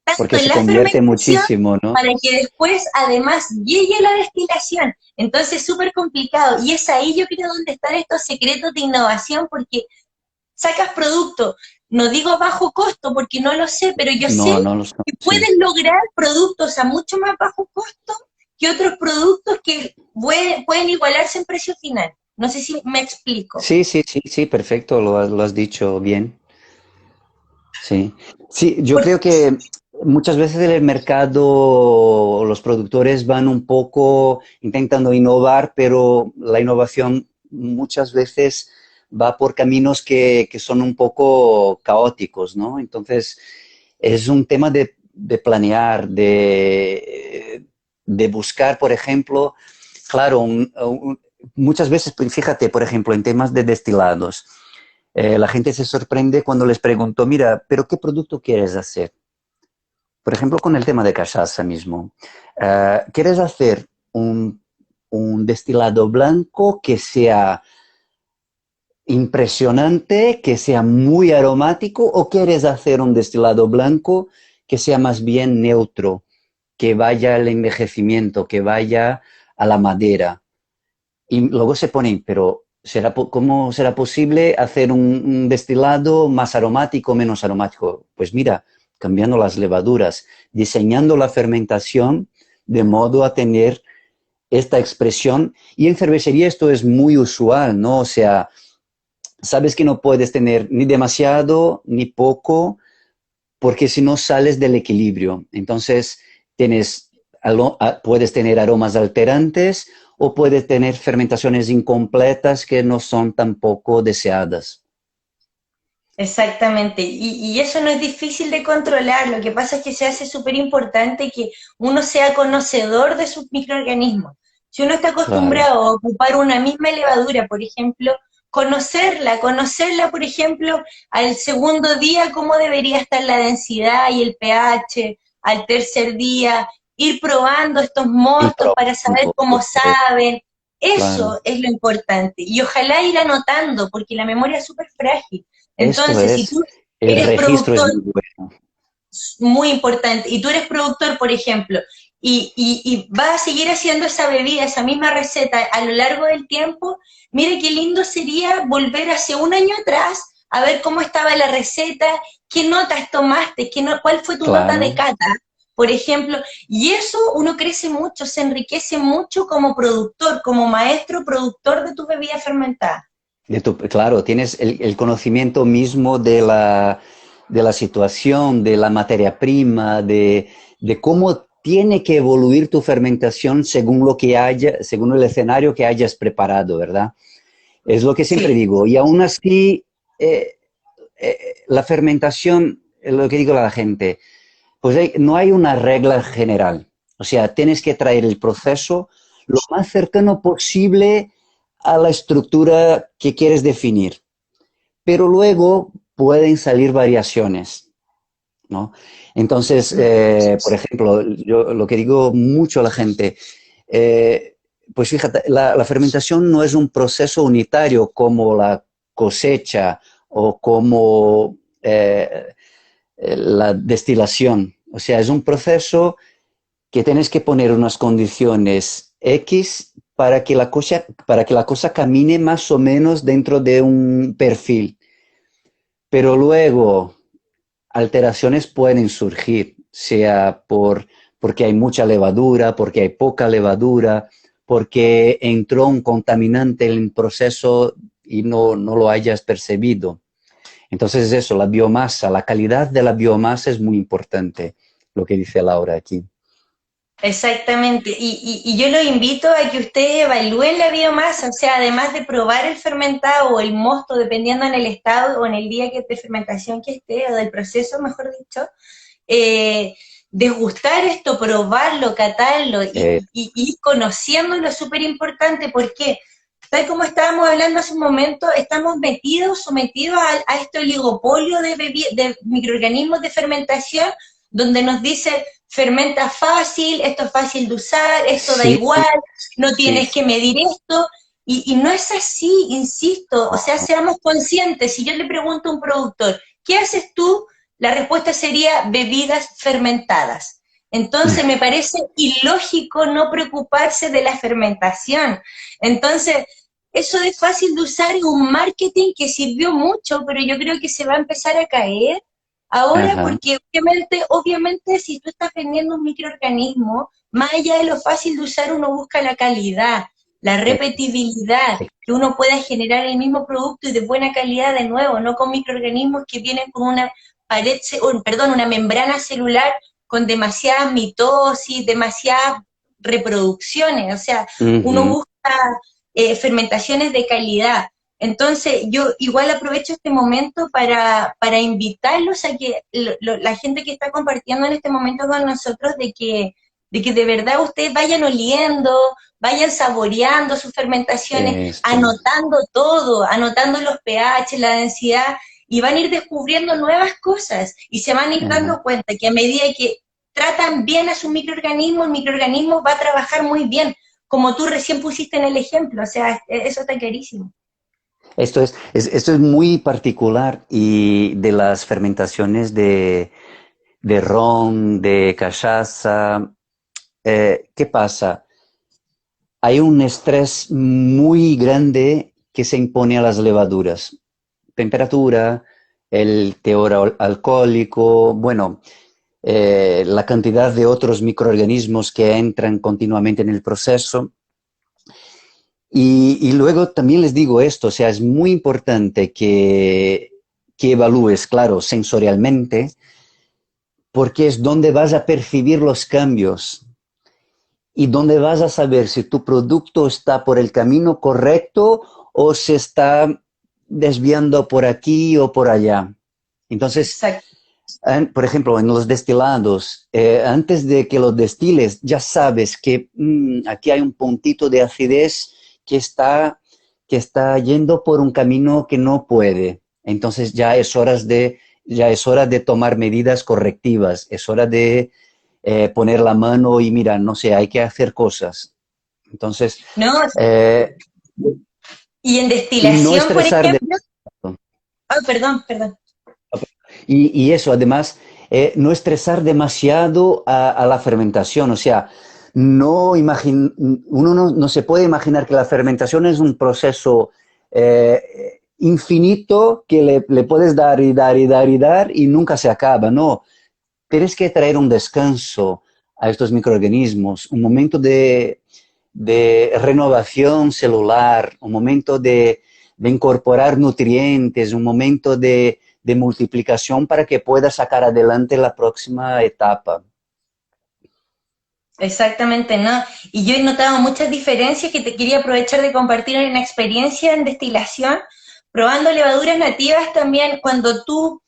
B: tanto
A: Porque
B: en
A: se
B: la
A: convierte
B: fermentación
A: muchísimo, ¿no?
B: para que después además llegue la destilación. Entonces es súper complicado y es ahí yo creo donde están estos secretos de innovación porque sacas producto, no digo a bajo costo porque no lo sé, pero yo sé
A: No, no lo sé.
B: que
A: Sí.
B: puedes lograr productos a mucho más bajo costo que otros productos que pueden igualarse en precio final. No sé si me explico.
A: Sí, sí, sí, sí, perfecto, lo has dicho bien. Sí. Sí, yo
B: Por-
A: creo que muchas veces en el mercado los productores van un poco intentando innovar, pero la innovación muchas veces va por caminos que son un poco caóticos, ¿no? Entonces, es un tema de planear, de buscar, por ejemplo, claro, muchas veces, pues, fíjate, por ejemplo, en temas de destilados, la gente se sorprende cuando les pregunto, mira, ¿pero qué producto quieres hacer? Por ejemplo, con el tema de cachaza mismo. ¿Quieres hacer un destilado blanco que sea impresionante, que sea muy aromático, o quieres hacer un destilado blanco que sea más bien neutro, que vaya al envejecimiento, que vaya a la madera? Y luego se ponen, pero ¿cómo será posible hacer un destilado más aromático, menos aromático? Pues mira, cambiando las levaduras, diseñando la fermentación de modo a tener esta expresión. Y en cervecería esto es muy usual, ¿no? O sea, sabes que no puedes tener ni demasiado ni poco, porque si no sales del equilibrio. Entonces, puedes tener aromas alterantes o puedes tener fermentaciones incompletas que no son tampoco deseadas.
B: Exactamente, y eso no es difícil de controlar, lo que pasa es que se hace súper importante que uno sea conocedor de sus microorganismos. Si uno está
A: Claro,
B: acostumbrado a ocupar una misma levadura, por ejemplo, conocerla, por ejemplo, al segundo día, cómo debería estar la densidad y el pH, al tercer día, ir probando estos
A: ir
B: mostos para saber
A: probando,
B: cómo saben,
A: claro.
B: eso es lo importante. Y ojalá ir anotando, porque la memoria es súper frágil.
A: Esto
B: Entonces, si
A: es,
B: tú
A: el
B: eres
A: registro es
B: productor,
A: muy bueno.
B: muy importante, y tú eres productor, por ejemplo, y vas a seguir haciendo esa bebida, esa misma receta a lo largo del tiempo, mire qué lindo sería volver hace un año atrás a ver cómo estaba la receta, qué notas tomaste, cuál fue tu nota de
A: Claro.
B: cata, por ejemplo, y eso uno crece mucho, se enriquece mucho como productor, como maestro productor de tu bebida fermentada.
A: Claro, tienes el conocimiento mismo de la situación, de la materia prima, de cómo tiene que evoluir tu fermentación según lo que haya, según el escenario que hayas preparado, ¿verdad? Es lo que siempre
B: Sí,
A: digo. Y aún así, la fermentación, es lo que digo a la gente, pues no hay una regla general. O sea, tienes que traer el proceso lo más cercano posible a la estructura que quieres definir. Pero luego pueden salir variaciones, ¿no? Entonces, por ejemplo, yo lo que digo mucho a la gente, pues fíjate, la fermentación no es un proceso unitario como la cosecha o como la destilación. O sea, es un proceso que tienes que poner unas condiciones X para que la cosa camine más o menos dentro de un perfil. Pero luego alteraciones pueden surgir, sea porque hay mucha levadura, porque hay poca levadura, porque entró un contaminante en el proceso y no lo hayas percibido. Entonces eso, la biomasa, la calidad de la biomasa es muy importante, lo que dice Laura aquí.
B: exactamente. Y yo los invito a que ustedes evalúen la biomasa, o sea, además de probar el fermentado o el mosto, dependiendo en el estado o en el día de fermentación que esté, o del proceso, mejor dicho, eh, degustar esto, probarlo, catarlo
A: Eh,
B: y ir conociéndolo es súper importante porque, tal como estábamos hablando hace un momento, estamos sometidos a este oligopolio de microorganismos de fermentación, donde nos dice fermenta fácil, esto es fácil de usar, esto da
A: sí,
B: igual, no
A: sí,
B: tienes que medir esto, y no es así, insisto, o sea, seamos conscientes. Si yo le pregunto a un productor, ¿qué haces tú? La respuesta sería bebidas fermentadas. Entonces me parece ilógico no preocuparse de la fermentación. Entonces, eso de fácil de usar es un marketing que sirvió mucho, pero yo creo que se va a empezar a caer ahora
A: ajá,
B: porque obviamente si tú estás vendiendo un microorganismo, más allá de lo fácil de usar, uno busca la calidad, la
A: es-
B: repetibilidad, que uno pueda generar el mismo producto y de buena calidad de nuevo, no con microorganismos que vienen con una una membrana celular con demasiadas mitosis, demasiadas reproducciones, o sea, uno
A: ujú,
B: busca fermentaciones de calidad. Entonces, yo igual aprovecho este momento para invitarlos a que la gente que está compartiendo en este momento con nosotros, de verdad ustedes vayan oliendo, vayan saboreando sus fermentaciones,
A: esto,
B: anotando todo, anotando los pH, la densidad, y van a ir descubriendo nuevas cosas y se van a ir
A: ajá.
B: dando cuenta que a medida que tratan bien a su microorganismo, el microorganismo va a trabajar muy bien, como tú recién pusiste en el ejemplo, o sea, eso está clarísimo.
A: Esto es muy particular y de las fermentaciones de ron, de cachaza. ¿Qué pasa? Hay un estrés muy grande que se impone a las levaduras. Temperatura, el alcohólico, bueno, la cantidad de otros microorganismos que entran continuamente en el proceso. Y luego también les digo esto, o sea, es muy importante que evalúes, claro, sensorialmente, porque es donde vas a percibir los cambios y donde vas a saber si tu producto está por el camino correcto o se está desviando por aquí o por allá. Entonces,
B: Exacto.
A: por ejemplo, en los destilados, antes de que los destiles, ya sabes que aquí hay un puntito de acidez que que está yendo por un camino que no puede. Entonces ya es hora de tomar medidas correctivas, es hora de poner la mano y mira, no sé, hay que hacer cosas. Entonces,
B: ¿No?
A: eh,
B: Y en
A: y no
B: destilación, por
A: estresar de
B: ejemplo, oh, perdón, perdón.
A: y eso, además, no estresar demasiado a la fermentación. O sea, uno no se puede imaginar que la fermentación es un proceso infinito que le puedes dar y dar y dar y dar y nunca se acaba. No, tienes que traer un descanso a estos microorganismos, un momento de renovación celular, un momento de incorporar nutrientes, un momento de multiplicación para que pueda sacar adelante la próxima etapa.
B: Exactamente, ¿no? Y yo he notado muchas diferencias que te quería aprovechar de compartir en una experiencia en destilación, probando levaduras nativas también, cuando tú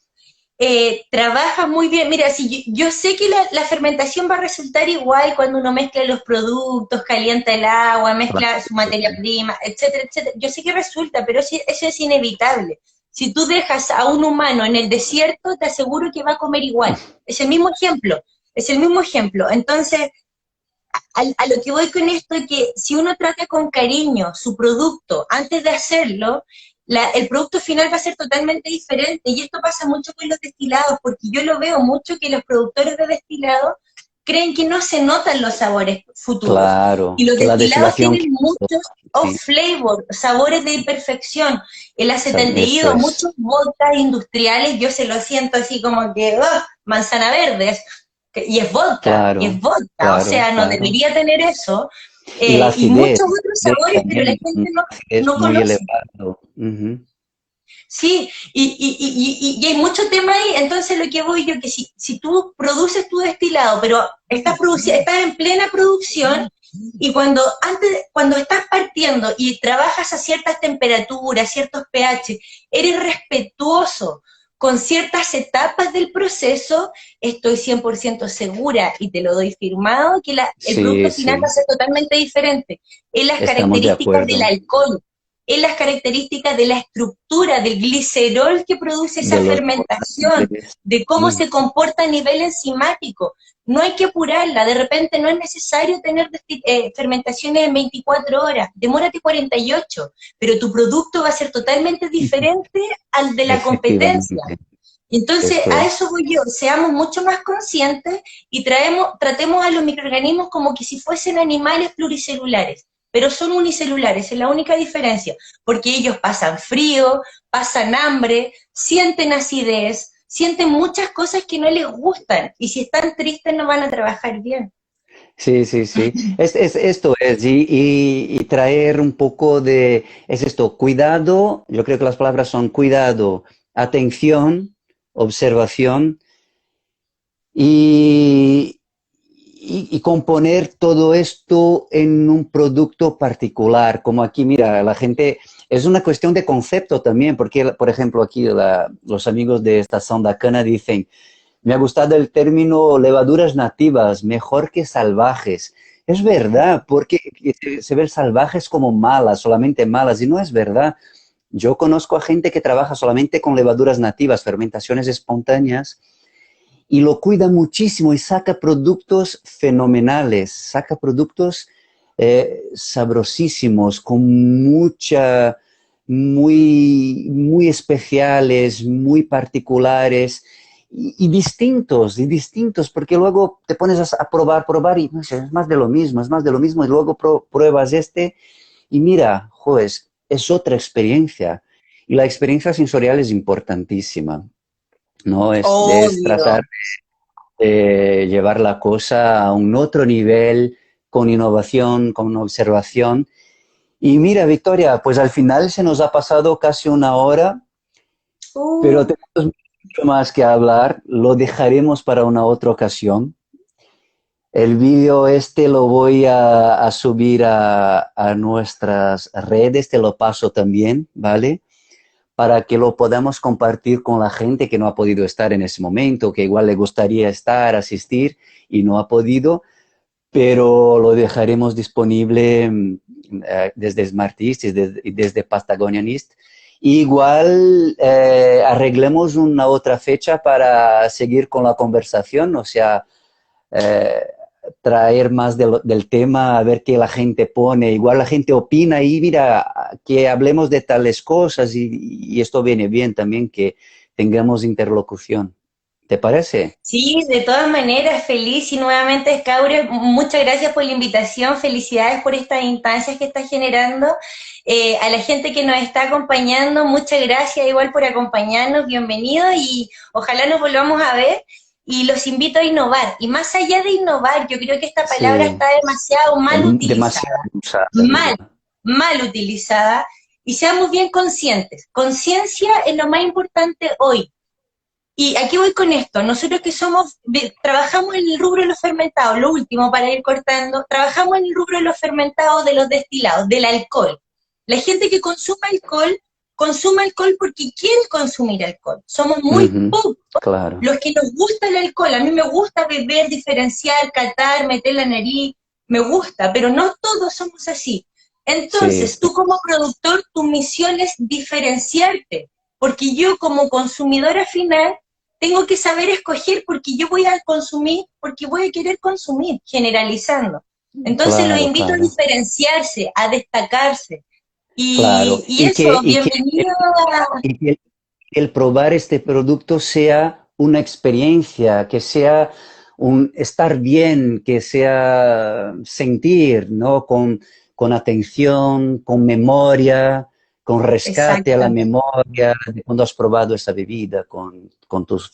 B: trabajas muy bien. Mira, si yo sé que la fermentación va a resultar igual cuando uno mezcla los productos, calienta el agua, mezcla su materia prima, etcétera, etcétera. Yo sé que resulta, pero eso es inevitable. Si tú dejas a un humano en el desierto, te aseguro que va a comer igual. Es el mismo ejemplo, es el mismo ejemplo. Entonces, a lo que voy con esto es que si uno trata con cariño su producto antes de hacerlo, el producto final va a ser totalmente diferente. Y esto pasa mucho con los destilados, porque yo lo veo mucho que los productores de destilados creen que no se notan los sabores futuros. Y
A: Claro,
B: los
A: que la
B: destilados
A: destilación,
B: tienen muchos off
A: sí,
B: flavor, sabores de imperfección. El
A: eso
B: acetaldehído,
A: es.
B: muchos vodkas industriales, yo se lo siento así como que, ¡oh! Manzana verde, y es
A: Claro,
B: vodka, o
A: claro,
B: sea, no
A: claro.
B: debería tener eso,
A: Y la
B: y
A: acidez,
B: muchos otros
A: acidez
B: sabores, pero la
A: también,
B: gente
A: es
B: no
A: muy
B: conoce.
A: elevado. Ujú.
B: Sí, y hay mucho tema ahí, entonces lo que voy yo, que si tú produces tu destilado, pero estás en plena producción, y cuando estás partiendo y trabajas a ciertas temperaturas, ciertos pH, eres respetuoso con ciertas etapas del proceso, estoy 100% segura y te lo doy firmado que el
A: Sí,
B: producto final va a
A: sí,
B: ser totalmente diferente en las
A: estamos de
B: características del
A: acuerdo.
B: alcohol, en las características de la estructura, del glicerol que produce esa
A: De los
B: fermentación,
A: volantes.
B: de cómo se comporta a nivel enzimático. No hay que apurarla, de repente no es necesario tener fermentaciones en 24 horas, demórate 48, pero tu producto va a ser totalmente diferente al de la competencia.
A: Efectivamente,
B: Entonces,
A: eso
B: a
A: es.
B: eso voy yo, seamos mucho más conscientes y tratemos a los microorganismos como que si fuesen animales pluricelulares, pero son unicelulares, es la única diferencia, porque ellos pasan frío, pasan hambre, sienten acidez, sienten muchas cosas que no les gustan, y si están tristes no van a trabajar bien.
A: Sí, sí, sí. Esto es, y traer un poco es esto, cuidado, yo creo que las palabras son cuidado, atención, observación y, y componer todo esto en un producto particular, como aquí, mira, la gente, es una cuestión de concepto también, porque, por ejemplo, aquí los amigos de Estación da Cana dicen, me ha gustado el término levaduras nativas, mejor que salvajes. Es verdad, porque se ven salvajes como malas, solamente malas, y no es verdad. Yo conozco a gente que trabaja solamente con levaduras nativas, fermentaciones espontáneas, y lo cuida muchísimo y saca productos fenomenales, saca productos sabrosísimos, con muy especiales, muy particulares y distintos, porque luego te pones a probar y no sé, es más de lo mismo, es más de lo mismo, y luego pruebas y mira, juez, es otra experiencia. Y la experiencia sensorial es importantísima, ¿no? Es
B: Obvio.
A: tratar llevar la cosa a un otro nivel con innovación, con observación Y mira, Victoria, pues al final se nos ha pasado casi una hora, pero
B: Uh,
A: tenemos mucho más que hablar. Lo dejaremos para una otra ocasión. El vídeo este lo voy a subir a nuestras redes, te lo paso también, ¿vale? Para que lo podamos compartir con la gente que no ha podido estar en ese momento, que igual le gustaría estar, asistir y no ha podido, pero lo dejaremos disponible desde Smartist y desde Patagonianist. Igual arreglemos una otra fecha para seguir con la conversación, o sea, eh, traer más del tema, a ver qué la gente pone. Igual la gente opina y mira, que hablemos de tales cosas y esto viene bien también, que tengamos interlocución. ¿Te parece?
B: sí, de todas maneras, feliz y nuevamente, Scaure, muchas gracias por la invitación, felicidades por estas instancias que estás generando. A la gente que nos está acompañando, muchas gracias igual por acompañarnos, bienvenidos y ojalá nos volvamos a ver. Y los invito a innovar. Y más allá de innovar, yo creo que esta palabra
A: Sí,
B: está demasiado mal
A: demasiado
B: utilizada,
A: usada,
B: mal,
A: ¿verdad?
B: mal utilizada. Y seamos bien conscientes. Conciencia es lo más importante hoy. Y aquí voy con esto, nosotros que somos, trabajamos en el rubro de los fermentados, lo último para ir cortando, trabajamos en el rubro de los fermentados, de los destilados, del alcohol. La gente que consume alcohol porque quiere consumir alcohol. Somos muy
A: Ujú,
B: pocos
A: claro,
B: los que nos gusta el alcohol. A mí me gusta beber, diferenciar, catar, meter la nariz, me gusta, pero no todos somos así.
A: sí,
B: Entonces,
A: sí,
B: tú como productor, tu misión es diferenciarte, porque yo como consumidora final tengo que saber escoger porque yo voy a consumir, porque voy a querer consumir, generalizando. Entonces los
A: claro,
B: invito a
A: claro,
B: diferenciarse, a destacarse.
A: claro.
B: Y eso, bienvenido a...
A: Y que el probar este producto sea una experiencia, que sea un estar bien, que sea sentir, ¿no? Con atención, con memoria, con rescate a la
B: Exactamente.
A: memoria de cuando has probado esa bebida con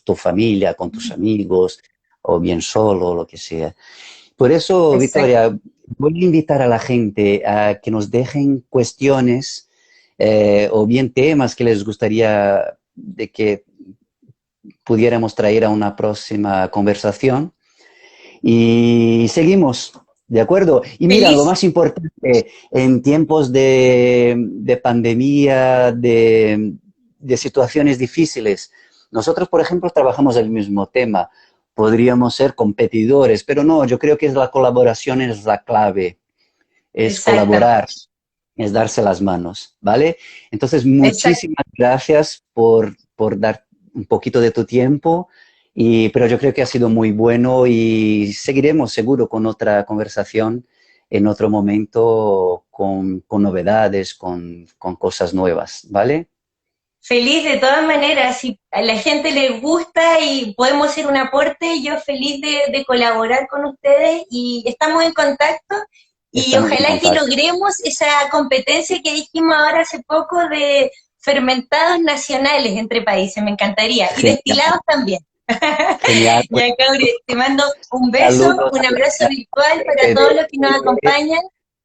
A: tu familia, con tus amigos, o bien solo, o lo que sea. Por eso,
B: Exacto.
A: Victoria, voy a invitar a la gente a que nos dejen cuestiones o bien temas que les gustaría de que pudiéramos traer a una próxima conversación y seguimos, ¿de acuerdo? Y mira, lo
B: Feliz.
A: más importante, en tiempos de pandemia, de situaciones difíciles, nosotros, por ejemplo, trabajamos el mismo tema. Podríamos ser competidores, pero no, yo creo que la colaboración es la clave, es colaborar,
B: Exactamente.
A: es darse las manos, ¿vale? Entonces,
B: Exacto.
A: muchísimas gracias por dar un poquito de tu tiempo, pero yo creo que ha sido muy bueno y seguiremos seguro con otra conversación en otro momento con novedades, con cosas nuevas, ¿vale?
B: Feliz de todas maneras, si a la gente le gusta y podemos hacer un aporte, yo feliz de colaborar con ustedes y estamos en contacto y
A: Estamos en
B: ojalá que
A: contacto.
B: logremos esa competencia que dijimos ahora hace poco de fermentados nacionales entre países, me encantaría, y
A: Genial,
B: destilados también.
A: genial. Pues,
B: Ya, Gauri, te mando un beso,
A: saludos
B: un abrazo virtual para todos los que nos
A: de,
B: acompañan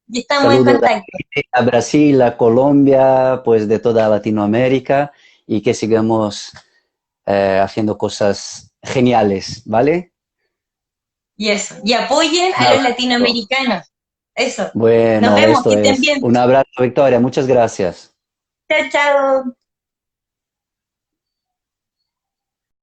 B: y estamos en
A: saludos
B: contacto.
A: a Brasil, a Colombia, pues de toda Latinoamérica y que sigamos haciendo cosas geniales, ¿vale?
B: Y eso, y apoyen
A: Un
B: a los
A: abrazo.
B: latinoamericanos. Eso. Nos
A: Bueno,
B: vemos, que
A: esto
B: estén
A: es.
B: bien.
A: Un abrazo, Victoria. Muchas gracias.
B: Chao, chao.